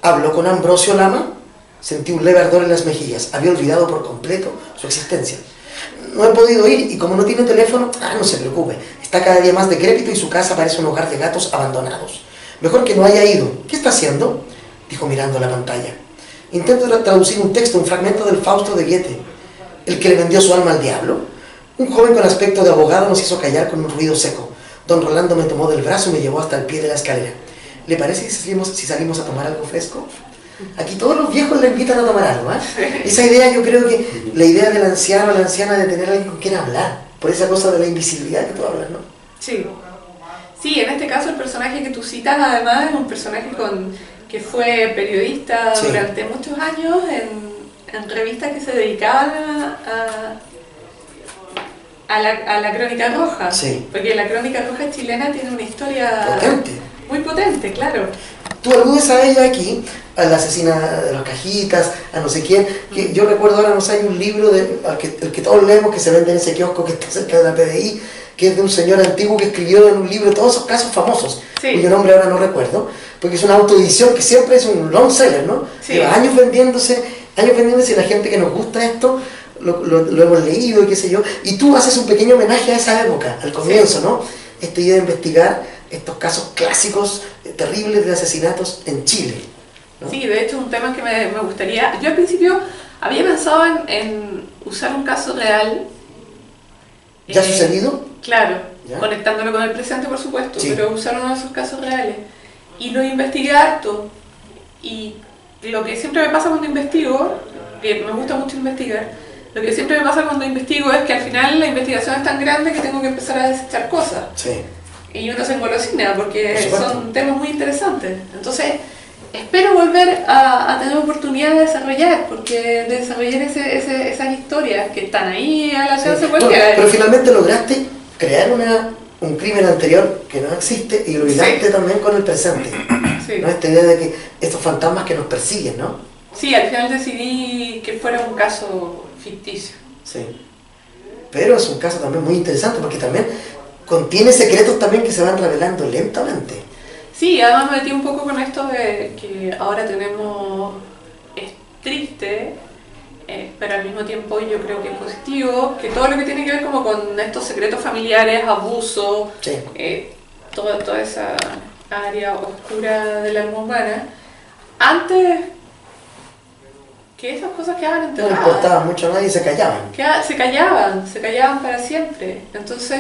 ¿Habló con Ambrosio Lama? Sentí un leve ardor en las mejillas. Había olvidado por completo su existencia. No he podido ir y como no tiene teléfono, no se preocupe. Está cada día más decrépito y su casa parece un hogar de gatos abandonados. Mejor que no haya ido. ¿Qué está haciendo? Dijo mirando la pantalla. Intento traducir un texto, un fragmento del Fausto de Goethe. El que le vendió su alma al diablo. Un joven con aspecto de abogado nos hizo callar con un ruido seco. Don Rolando me tomó del brazo y me llevó hasta el pie de la escalera. ¿Le parece si salimos a tomar algo fresco? Aquí todos los viejos le invitan a tomar algo, Esa idea, yo creo que la idea del anciano o la anciana de tener alguien con quien hablar, por esa cosa de la invisibilidad que tú hablas, ¿no? Sí. Sí, en este caso el personaje que tú citas además es un personaje que fue periodista durante muchos años en revistas que se dedicaban a la Crónica Roja. Sí. Porque la Crónica Roja chilena tiene una historia Potente. muy potente, claro. Tú aludes a ella aquí, a la asesina de las cajitas, a no sé quién, que yo recuerdo ahora, no sé, hay un libro el que todos leemos que se vende en ese kiosco que está cerca de la PDI, que es de un señor antiguo que escribió en un libro todos esos casos famosos, cuyo nombre ahora no recuerdo, porque es una autoedición que siempre es un long seller, ¿no? Sí. Lleva años vendiéndose y la gente que nos gusta esto lo hemos leído y qué sé yo, y tú haces un pequeño homenaje a esa época, al comienzo, ¿no? Esta idea de investigar estos casos clásicos, terribles de asesinatos en Chile, ¿no? Sí, de hecho es un tema que me gustaría... Yo al principio había pensado en usar un caso real. ¿Ya ha sucedido? Claro, ¿Ya? conectándolo con el presente por supuesto, Sí. pero usar uno de esos casos reales. Y lo investigué harto. Y lo que siempre me pasa cuando investigo, que me gusta mucho investigar, lo que siempre me pasa cuando investigo es que al final la investigación es tan grande que tengo que empezar a desechar cosas. Sí. Y uno se engolosina porque Por supuesto. son temas muy interesantes. Entonces, espero volver a tener oportunidad de desarrollar, porque de desarrollar esas historias que están ahí al alcance de cualquiera. Pero finalmente lograste crear un crimen anterior que no existe y lo hilaste también con el presente. Sí. ¿No? Esta idea de que estos fantasmas que nos persiguen, ¿no? Sí, al final decidí que fuera un caso ficticio. Sí. Pero es un caso también muy interesante porque también contiene secretos también que se van revelando lentamente. Sí, además me metí un poco con esto de que ahora tenemos, es triste, pero al mismo tiempo yo creo que es positivo, que todo lo que tiene que ver como con estos secretos familiares, abuso, Sí. toda esa área oscura del alma humana, antes que esas cosas quedaban No enterradas. le importaba mucho a nadie y se callaban. Se callaban para siempre. Entonces,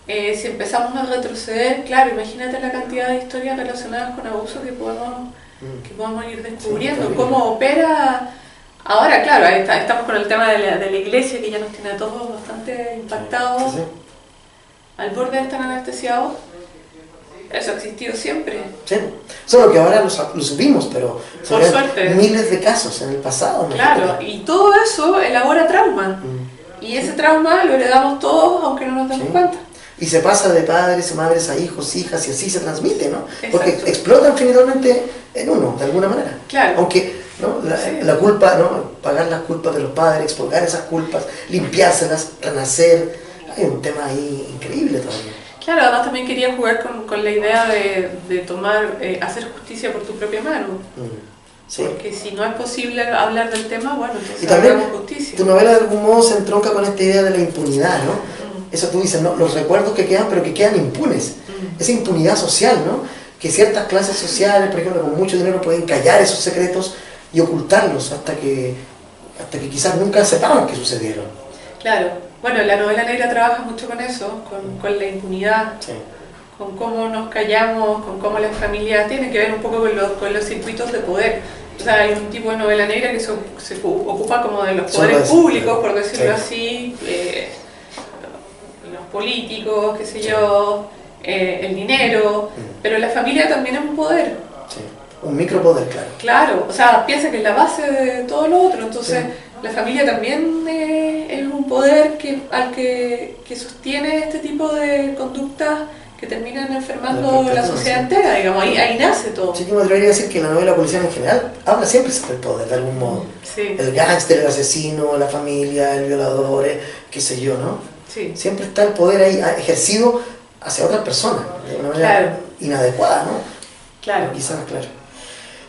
si empezamos a retroceder, claro, imagínate la cantidad de historias relacionadas con abuso que podemos ir descubriendo, Sí, cómo opera. Ahora, claro, estamos con el tema de la iglesia que ya nos tiene a todos bastante impactados, Sí, sí. al borde de estar anestesiados. Eso ha existido siempre. Sí. Solo que ahora lo subimos, pero se Por ven suerte. miles de casos en el pasado. Claro, y todo eso elabora trauma. Y ese trauma lo heredamos todos, aunque no nos demos Sí. cuenta. Y se pasa de padres, madres a hijos, hijas, y así se transmite, ¿no? Porque Exacto. explotan finalmente en uno, de alguna manera. Claro. Aunque, ¿no? Sí. La culpa, ¿no? Pagar las culpas de los padres, expurgar esas culpas, limpiárselas, renacer. Hay un tema ahí increíble todavía. Claro, además también quería jugar con la idea de tomar, hacer justicia por tu propia mano. Sí. Porque si no es posible hablar del tema, bueno, entonces Y también hagamos justicia. tu novela de algún modo se entronca con esta idea de la impunidad, ¿no? Eso tú dices, ¿no? Los recuerdos que quedan, pero que quedan impunes. Esa impunidad social, ¿no? Que ciertas clases sociales, por ejemplo, con mucho dinero pueden callar esos secretos y ocultarlos hasta que quizás nunca sepamos que sucedieron. Claro. Bueno, la novela negra trabaja mucho con eso, con la impunidad, Sí. con cómo nos callamos, con cómo las familias tienen que ver un poco con los circuitos de poder. O sea, hay un tipo de novela negra que se ocupa como de los poderes públicos, por decirlo así, los políticos, qué sé yo, el dinero, pero la familia también es un poder. Sí. Un micropoder, claro. Claro, o sea, piensa que es la base de todo lo otro, entonces Sí. la familia también es un poder que sostiene este tipo de conductas que terminan enfermando la sociedad entera, digamos, ahí nace todo. Sí, yo me atrevería a decir que la novela policial en general habla siempre sobre el poder, de algún modo. Sí, El gángster, el asesino, la familia, el violador, qué sé yo, ¿no? sí. Siempre está el poder ahí ejercido hacia otras personas, de una manera Claro. inadecuada, ¿no? Claro. Quizás, claro.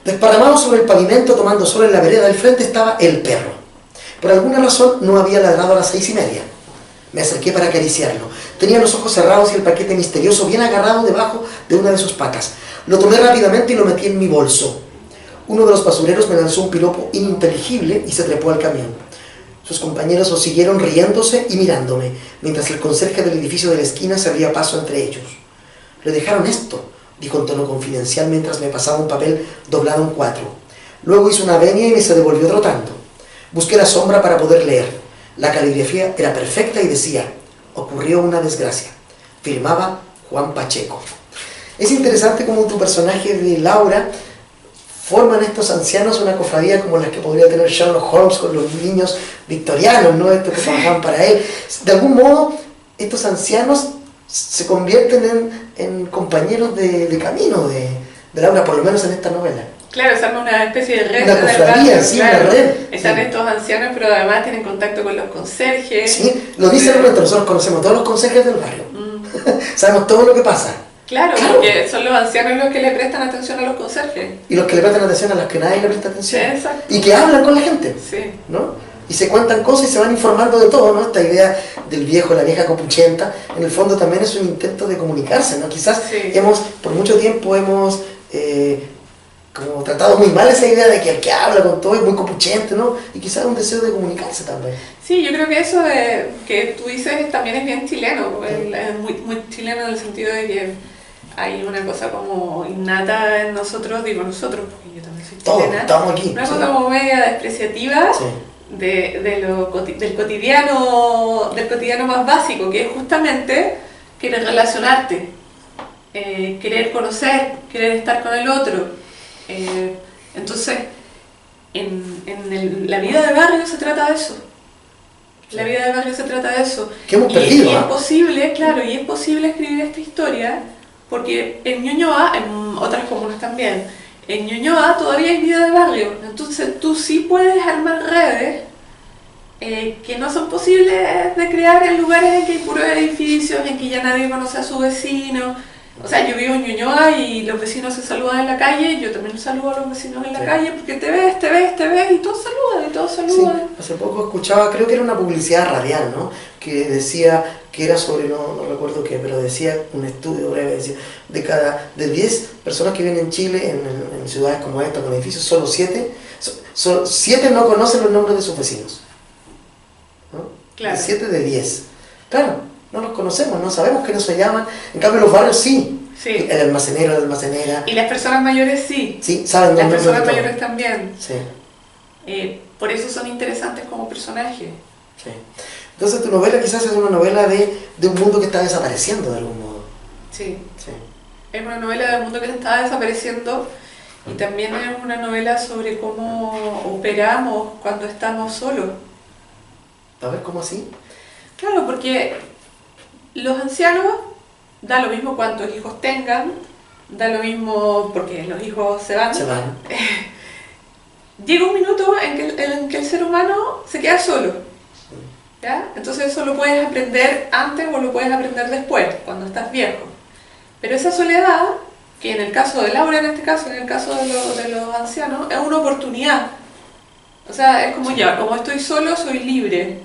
Desparramado sobre el pavimento, tomando sol en la vereda del frente, estaba el perro. Por alguna razón no había ladrado a las 6:30. Me acerqué para acariciarlo. Tenía los ojos cerrados y el paquete misterioso bien agarrado debajo de una de sus patas. Lo tomé rápidamente y lo metí en mi bolso. Uno de los basureros me lanzó un piropo ininteligible y se trepó al camión. Sus compañeros lo siguieron riéndose y mirándome, mientras el conserje del edificio de la esquina se abría paso entre ellos. «Le dejaron esto», dijo en tono confidencial mientras me pasaba un papel doblado en 4. Luego hizo una venia y me se devolvió trotando. Busqué la sombra para poder leer. La caligrafía era perfecta y decía: «Ocurrió una desgracia». Firmaba Juan Pacheco. Es interesante cómo tu personaje de Laura forman estos ancianos una cofradía como las que podría tener Sherlock Holmes con los niños victorianos, ¿no? Estos que trabajaban para él. De algún modo, estos ancianos se convierten en compañeros de camino de Laura, por lo menos en esta novela. Claro, se arma una especie de red. Una cofradía, sí, claro. una red. Están Sí. estos ancianos, pero además tienen contacto con los conserjes. Sí, lo dice el momento, nosotros conocemos todos los conserjes del barrio. Sabemos todo lo que pasa. Claro, porque son los ancianos los que le prestan atención a los conserjes. Y los que le prestan atención a los que nadie le presta atención. Sí, exacto. Y que hablan con la gente, Sí. ¿no? Y se cuentan cosas y se van informando de todo, ¿no? Esta idea del viejo, la vieja copuchenta, en el fondo también es un intento de comunicarse, ¿no? Quizás Sí. por mucho tiempo hemos como tratado muy mal esa idea de que el que habla con todo es muy copuchente, ¿no? Y quizás un deseo de comunicarse también. Sí, yo creo que eso de que tú dices también es bien chileno, es muy, muy chileno en el sentido de que hay una cosa como innata en nosotros, digo nosotros, porque yo también soy Todos, chilena, estamos aquí. una sí. cosa como media despreciativa Sí. del cotidiano más básico, que es justamente querer relacionarte, querer conocer, querer estar con el otro. Entonces, la vida de barrio se trata de eso. La vida de barrio se trata de eso. Que hemos perdido, y es posible, claro, y es posible escribir esta historia porque en Ñuñoa, en otras comunas también, en Ñuñoa todavía hay vida de barrio. Entonces tú sí puedes armar redes que no son posibles de crear en lugares en que hay puros edificios, en que ya nadie conoce a su vecino. O sea, yo vivo en Ñuñoa y los vecinos se saludan en la calle, yo también saludo a los vecinos en la calle porque te ves, y todos saludan. Sí, hace poco escuchaba, creo que era una publicidad radial, ¿no? Que decía que era sobre, no recuerdo qué, pero decía un estudio breve, decía, de 10 personas que viven en Chile, en ciudades como esta, con edificios, solo 7 no conocen los nombres de sus vecinos. ¿No? Claro. 7 de 10. Claro. No los conocemos, no sabemos qué nos se llaman. En cambio, los barrios sí. Sí. El almacenero, la almacenera. Y las personas mayores sí. Sí, saben las personas mayores también. Sí. Por eso son interesantes como personajes. Sí. Entonces, tu novela quizás es una novela de un mundo que está desapareciendo de algún modo. Sí. Sí. Es una novela del mundo que está desapareciendo y también es una novela sobre cómo operamos cuando estamos solos. A ver, ¿cómo así? Claro, porque los ancianos, da lo mismo cuántos hijos tengan, da lo mismo porque los hijos se van. Llega un minuto en que el ser humano se queda solo, ¿ya? Entonces eso lo puedes aprender antes o lo puedes aprender después, cuando estás viejo. Pero esa soledad, que en el caso de Laura, en este caso, en el caso de los ancianos, es una oportunidad. O sea, es como ya, como estoy solo, soy libre.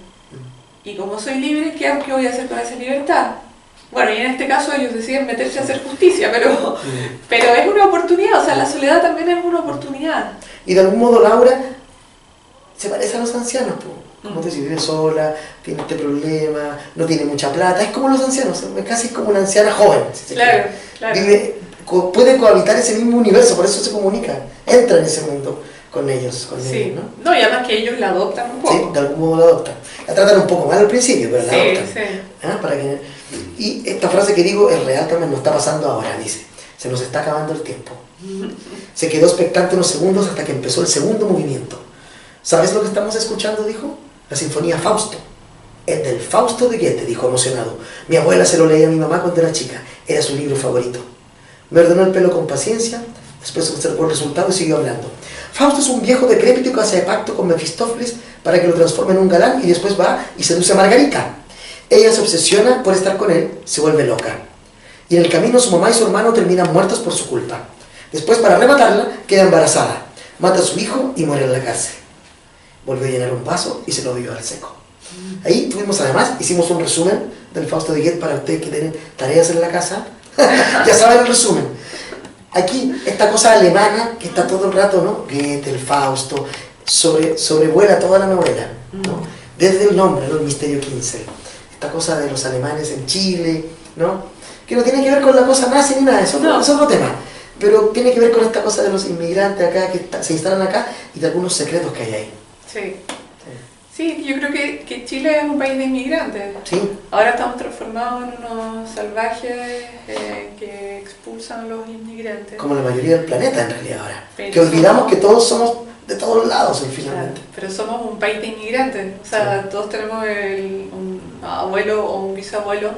Y como soy libre, ¿qué voy a hacer con esa libertad? Bueno, y en este caso ellos deciden meterse a hacer justicia, pero es una oportunidad, o sea, la soledad también es una oportunidad. Y de algún modo Laura se parece a los ancianos, como tú dices, vive sola, tiene este problema, no tiene mucha plata, es como los ancianos, casi es como una anciana joven. Si claro. Puede cohabitar ese mismo universo, por eso se comunica, entra en ese mundo con ellos, sí. ¿no? No, y además que ellos la adoptan un poco. Sí, de algún modo la adoptan. La tratan un poco mal al principio, pero la adoptan. Sí. Y esta frase que digo es real también, nos está pasando ahora, dice. Se nos está acabando el tiempo. Se quedó expectante unos segundos hasta que empezó el segundo movimiento. ¿Sabes lo que estamos escuchando?, dijo. La sinfonía Fausto. Es del Fausto de Goethe, dijo emocionado. Mi abuela se lo leía a mi mamá cuando era chica. Era su libro favorito. Me ordenó el pelo con paciencia, después observó el resultado y siguió hablando. Fausto es un viejo decrépito que hace pacto con Mefistófeles para que lo transforme en un galán y después va y seduce a Margarita. Ella se obsesiona por estar con él, se vuelve loca. Y en el camino su mamá y su hermano terminan muertos por su culpa. Después, para rematarla, queda embarazada. Mata a su hijo y muere en la cárcel. Volvió a llenar un vaso y se lo bebió al seco. Ahí tuvimos, además, hicimos un resumen del Fausto de Goethe para ustedes que tienen tareas en la casa. Ya saben el resumen. Aquí, esta cosa alemana que está todo el rato, ¿no? Goethe, el Fausto, sobrevuela toda la novela, ¿no? Desde el nombre, ¿no? El misterio 15. Esta cosa de los alemanes en Chile, ¿no? Que no tiene que ver con la cosa nazi ni nada, eso es otro tema. Pero tiene que ver con esta cosa de los inmigrantes acá, que se instalan acá, y de algunos secretos que hay ahí. Sí, yo creo que Chile es un país de inmigrantes. Sí. Ahora estamos transformados en unos salvajes que expulsan a los inmigrantes. Como la mayoría del planeta en realidad ahora. Pero que olvidamos que todos somos de todos lados finalmente. Claro, pero somos un país de inmigrantes. O sea, todos tenemos un abuelo o un bisabuelo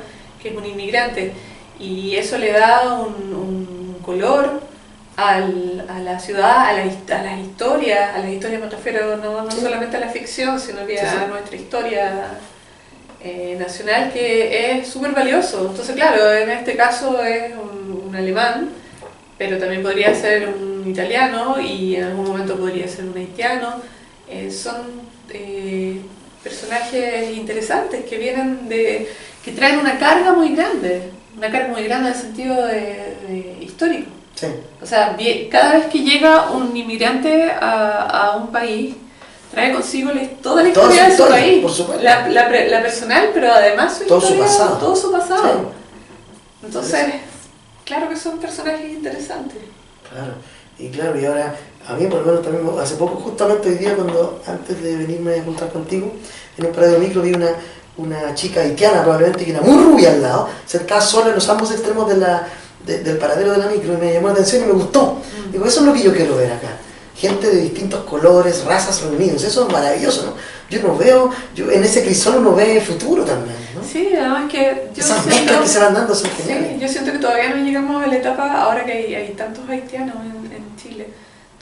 que es un inmigrante. Y eso le da un color a la ciudad, a las historias me refiero no solamente a la ficción, sino que a nuestra historia nacional, que es súper valioso. Entonces, claro, en este caso es un alemán, pero también podría ser un italiano y en algún momento podría ser un haitiano. Son personajes interesantes que que traen una carga muy grande en el sentido de histórico. Sí. O sea, cada vez que llega un inmigrante a un país, trae consigo toda la historia de su país, por supuesto. La personal, pero además todo su pasado. Sí. Entonces, claro que son personajes interesantes. Claro, y ahora, a mí por lo menos también, hace poco, justamente hoy día, antes de venirme a juntar contigo, en un parado de micro vi una chica haitiana probablemente, que era muy rubia al lado, sentada sola en los ambos extremos del paradero de la micro y me llamó la atención y me gustó. Digo, eso es lo que yo quiero ver acá. Gente de distintos colores, razas reunidos, eso es maravilloso, ¿no? Yo no veo, en ese crisol uno ve futuro también, ¿no? Sí, además que yo esas siento, mezclas que se van dando son geniales. sí, yo siento que todavía no llegamos a la etapa, ahora que hay tantos haitianos en Chile,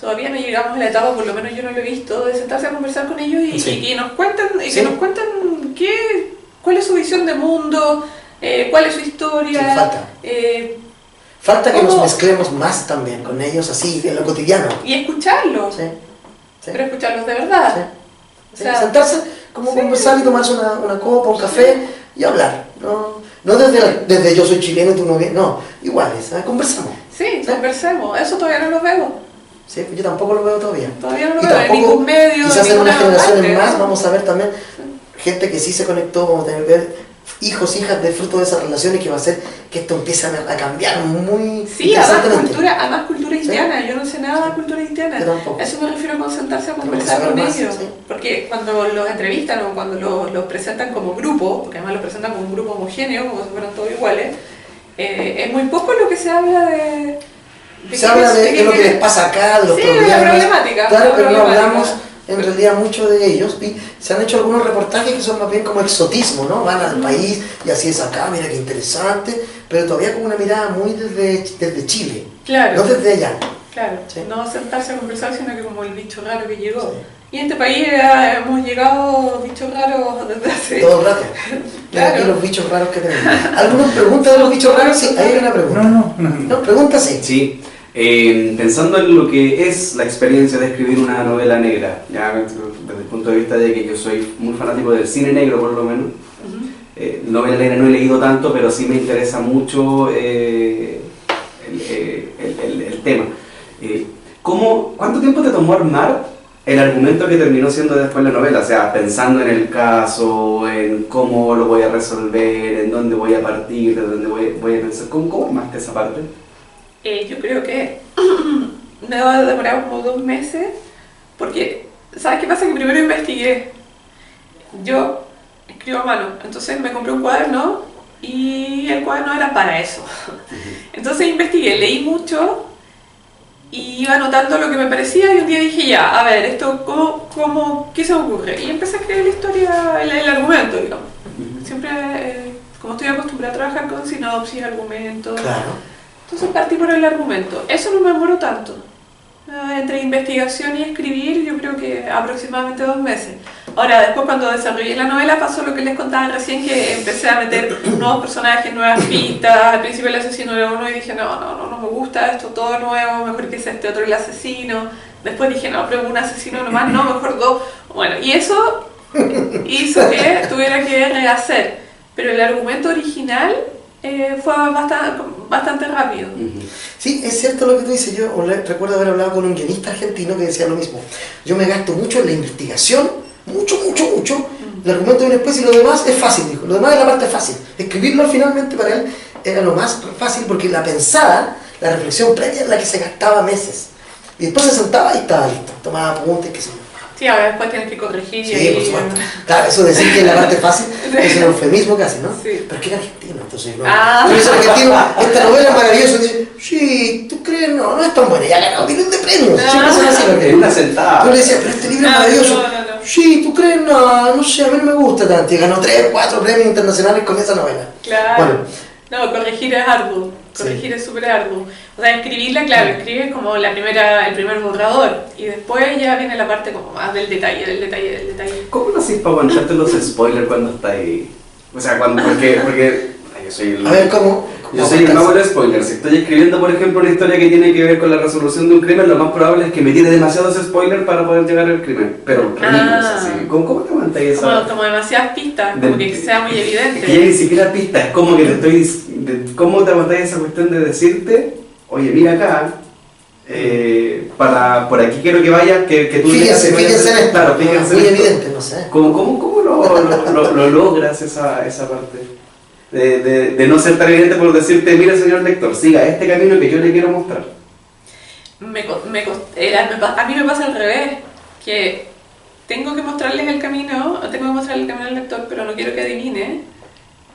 todavía no llegamos a la etapa, por lo menos yo no lo he visto, de sentarse a conversar con ellos y que nos cuenten, Sí. cuál es su visión de mundo, cuál es su historia. Sí, falta que ¿cómo? nos mezclemos más también con ellos así, en lo cotidiano. Y escucharlos, Sí, sí, pero escucharlos de verdad. sí. O sea, Sentarse, como conversar y tomarse una copa, un café y hablar. No desde yo soy chileno y tú no vienes, no, iguales, conversamos. sí, conversemos, eso todavía no lo veo. Sí, yo tampoco lo veo todavía. Todavía no lo Y veo en tampoco, ningún medio. quizás en ninguna unas generaciones parte. más vamos a ver también gente que sí se conectó, vamos a tener ver hijos, hijas de fruto de esas relaciones que va a hacer que esto empiece a cambiar muy Sí, además interesantemente. cultura haitiana, yo no sé nada de cultura haitiana. Yo tampoco. Eso me refiero con sentarse a Tenemos conversar que saber con más, ellos. sí. Porque cuando los entrevistan o cuando los presentan como grupo, porque además los presentan como un grupo homogéneo, como si fueran todos iguales, es muy poco lo que se habla de Se habla de lo que les pasa acá, de los sí, problemas. de la problemática. Claro, la pero no problemática. hablamos en realidad mucho de ellos. Y se han hecho algunos reportajes que son más bien como exotismo, ¿no? Van al país y así es acá, mira qué interesante, pero todavía con una mirada muy desde Chile, Claro. no desde allá. Claro, Sí. no sentarse a conversar, sino que como el bicho raro que llegó. Sí. Y en este país hemos llegado bichos raros desde hace... Todo el rato. Mira aquí Claro. los bichos raros que tenemos. ¿Alguna pregunta de los bichos raros? Sí, hay una pregunta. No. No, pregunta sí. Sí, pensando en lo que es la experiencia de escribir una novela negra, ya desde el punto de vista de que yo soy muy fanático del cine negro por lo menos, novela negra no he leído tanto, pero sí me interesa mucho el tema. ¿Cuánto tiempo te tomó armar el argumento que terminó siendo después la novela? O sea, pensando en el caso, en cómo lo voy a resolver, en dónde voy a partir, de dónde voy a pensar. ¿Cómo armaste esa parte? Yo creo que me va a demorar como 2 meses, porque, ¿sabes qué pasa? Que primero investigué. Yo escribo a mano, entonces me compré un cuaderno y el cuaderno era para eso. Entonces investigué, leí mucho y iba anotando lo que me parecía y un día dije ya, a ver, esto, ¿qué se me ocurre? Y empecé a escribir la historia, el argumento, digamos. Siempre, como estoy acostumbrada a trabajar con sinopsis, argumentos. Claro. Entonces partí por el argumento. Eso no me demoró tanto. Entre investigación y escribir, yo creo que aproximadamente 2 meses. Ahora, después cuando desarrollé la novela pasó lo que les contaba recién, que empecé a meter nuevos personajes, nuevas pistas. Al principio el asesino era uno y dije, no me gusta esto, todo nuevo, mejor que sea este otro el asesino. Después dije, no, pero un asesino nomás, no, mejor 2. Bueno, y eso hizo que tuviera que rehacer. Pero el argumento original fue bastante rápido. Sí, es cierto lo que tú dices. Yo recuerdo haber hablado con un guionista argentino que decía lo mismo. Yo me gasto mucho en la investigación, mucho. El argumento viene después y lo demás es fácil, dijo. Lo demás es la parte fácil. Escribirlo finalmente para él era lo más fácil porque la pensada, la reflexión previa es la que se gastaba meses. Y después se sentaba y estaba listo. Tomaba apuntes, qué sé yo. Sí, ahora después tienes que corregir. Sí, por supuesto. Claro, eso de decir que es la parte fácil es un eufemismo casi, ¿no? Sí. Pero es que era argentino, entonces no. Ah. Pero es argentino, esta novela es maravillosa. Dice, sí, ¿tú crees? No es tan buena, ya ganó millones de premios. Siempre son así, En una sentada. yo le decía, pero este libro es maravilloso. No. Sí, ¿tú crees? No sé, a mí no me gusta tanto. Y ganó 3 o 4 premios internacionales con esa novela. Claro. Bueno. No, corregir es arduo. Corregir es súper arduo. O sea, escribirla, claro, escribes como el primer borrador. Y después ya viene la parte como más del detalle. ¿Cómo lo haces para aguantarte los spoilers cuando está ahí? O sea, porque yo soy el... A ver, ¿cómo? Yo soy el mago de los spoilers. Si estoy escribiendo, por ejemplo, una historia que tiene que ver con la resolución de un crimen, lo más probable es que me tire demasiados spoilers para poder llegar al crimen. Pero ridículos, así. ¿Cómo te aguantas eso? Como demasiadas pistas, como que sea muy evidente. Es que ya ni siquiera pistas, es como que te estoy... ¿Cómo te aguantas esa cuestión de decirte, oye, mira acá, por aquí quiero que vayas, que tú... Fíjense en esto. Claro, fíjense muy en esto. evidente, no sé. ¿Cómo lo logras esa parte? De no ser tan evidente por decirte, mira señor lector, siga este camino que yo le quiero mostrar. A mí me pasa al revés, que tengo que mostrarles el camino, al lector, pero no quiero que adivine.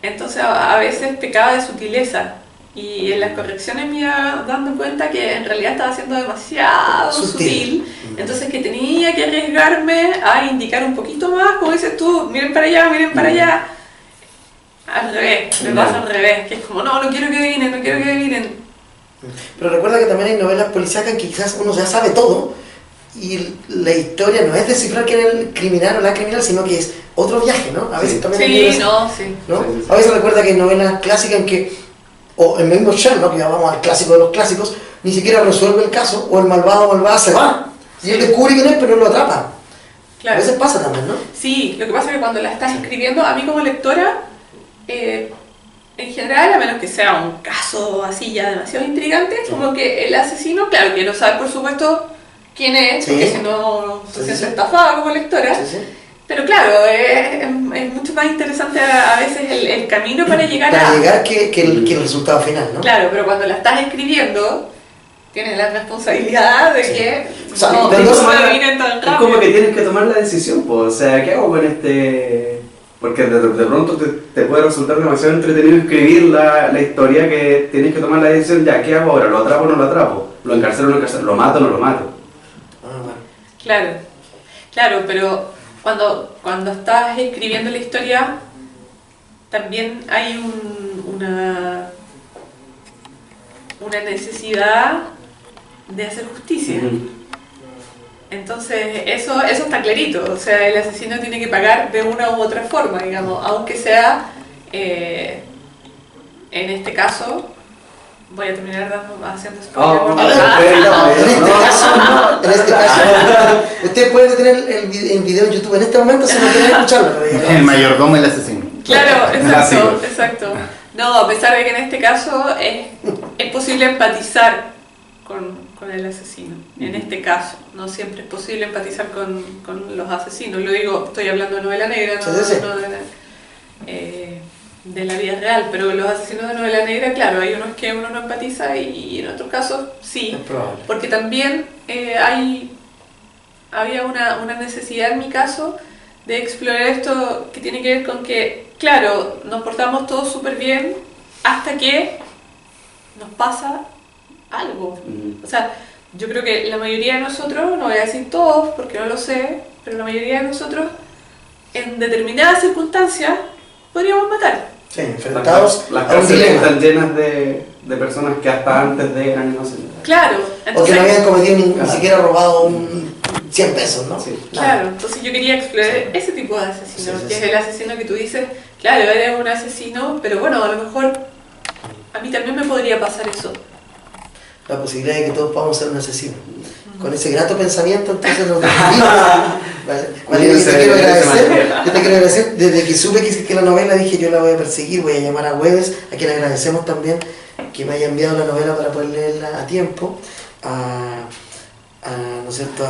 Entonces a veces pecaba de sutileza. y en las correcciones me iba dando cuenta que en realidad estaba siendo demasiado sutil, entonces que tenía que arriesgarme a indicar un poquito más, como dices tú, miren para allá, al revés, me pasa al revés, que es como, no quiero que adivinen, no quiero que adivinen. Pero recuerda que también hay novelas policíacas en que quizás uno ya sabe todo y la historia no es descifrar quién es el criminal o la criminal, sino que es otro viaje, ¿no? A veces también sí, ¿no? Sí. A veces recuerda que hay novelas clásicas en que, o el mismo Sherlock, ya vamos al clásico de los clásicos, ni siquiera resuelve el caso, o el malvado o malvada se va, y él descubre quién es, pero no lo atrapa. Claro. A veces pasa también, ¿no? Sí, lo que pasa es que cuando la estás escribiendo, a mí como lectora, en general, a menos que sea un caso así ya demasiado intrigante, como que el asesino, claro, quiero saber por supuesto quién es, porque si no se siente estafada como lectora, pero claro, es mucho más interesante a veces el camino para llegar que el resultado final, ¿no? Claro, pero cuando la estás escribiendo, tienes la responsabilidad de que o sea, no terminen tan rápido. Es como que tienes que tomar la decisión, pues, o sea, ¿qué hago con este...? Porque de pronto te puede resultar demasiado entretenido escribir la historia que tienes que tomar la decisión, ya, ¿qué hago ahora? ¿Lo atrapo o no lo atrapo? ¿Lo encarcelo o no encarcelo? ¿Lo mato o no lo mato? Claro, pero cuando estás escribiendo la historia, también hay una necesidad de hacer justicia. Entonces, eso está clarito, o sea, el asesino tiene que pagar de una u otra forma, digamos, aunque sea, en este caso, voy a terminar haciendo spoiler. En este caso, usted puede tener el video en YouTube en este momento si no quiere escucharlo. El mayordomo el asesino. Claro, exacto. No, a pesar de que en este caso es posible empatizar con el asesino, en este caso. No siempre es posible empatizar con los asesinos. Lo digo, estoy hablando de novela negra, no de la vida real, pero los asesinos de novela negra, claro, hay unos que uno no empatiza y en otros casos sí. Porque también había una necesidad en mi caso de explorar esto que tiene que ver con que, claro, nos portamos todos súper bien hasta que nos pasa algo. O sea, yo creo que la mayoría de nosotros, no voy a decir todos porque no lo sé, pero la mayoría de nosotros en determinadas circunstancias podríamos matar. Sí, enfrentados las cárceles están llenas de personas que hasta antes de eran inocentes. Claro. Entonces, o que no habían cometido ni siquiera robado 100 pesos, ¿no? Sí. Claro, entonces yo quería explorar ese tipo de asesino, que es el asesino que tú dices, claro, eres un asesino, pero bueno, a lo mejor a mí también me podría pasar eso. La posibilidad de que todos podamos ser un asesino. Con ese grato pensamiento, entonces nos despedimos. Valeria, yo te quiero agradecer. Desde que supe que la novela, dije yo la voy a perseguir, voy a llamar a Webes, a quien agradecemos también que me haya enviado la novela para poder leerla a tiempo, ¿no es cierto?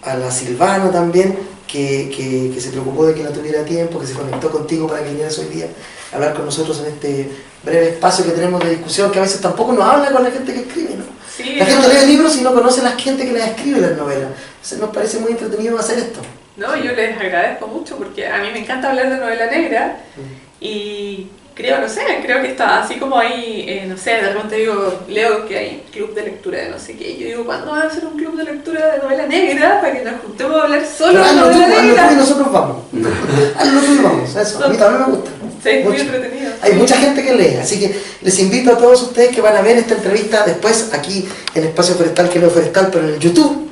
A la Silvana también, que se preocupó de que la tuviera a tiempo, que se conectó contigo para que vinieras hoy día a hablar con nosotros en este breve espacio que tenemos de discusión, que a veces tampoco nos habla con la gente que escribe, ¿no? Sí, la gente lee libros y no conoce a la gente que las escribe las novelas. Entonces nos parece muy entretenido hacer esto. No, yo les agradezco mucho porque a mí me encanta hablar de novela negra y creo que está así como hay, no sé, de repente digo, leo que hay club de lectura de no sé qué, y yo digo, ¿cuándo van a hacer un club de lectura de novela negra para que nos juntemos a hablar solo de novela negra? Hazlo tú y nosotros vamos. Hazlo tú y vamos, eso, a mí también me gusta. Sí, es muy entretenido. Hay mucha gente que lee, así que les invito a todos ustedes que van a ver esta entrevista después aquí en Espacio Forestal, que no es forestal, pero en el YouTube,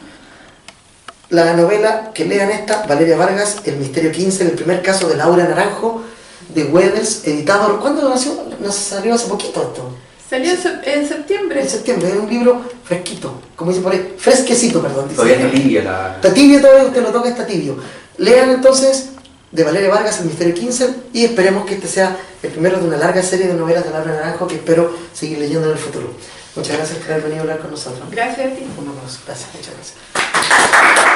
la novela, que lean esta, Valeria Vargas, El Misterio 15, el primer caso de Laura Naranjo, de Webers, editado. ¿Cuándo nació? Nos salió hace poquito esto. Salió en septiembre. En septiembre, es un libro fresquito, como dice por ahí, fresquecito, perdón. Todavía está tibia Está tibio todavía, usted lo toca, está tibio. Lean entonces de Valeria Vargas, El Misterio 15, y esperemos que este sea el primero de una larga serie de novelas de Laura Naranjo que espero seguir leyendo en el futuro. Muchas gracias por haber venido a hablar con nosotros. Gracias a ti. Un aplauso. Gracias, muchas gracias.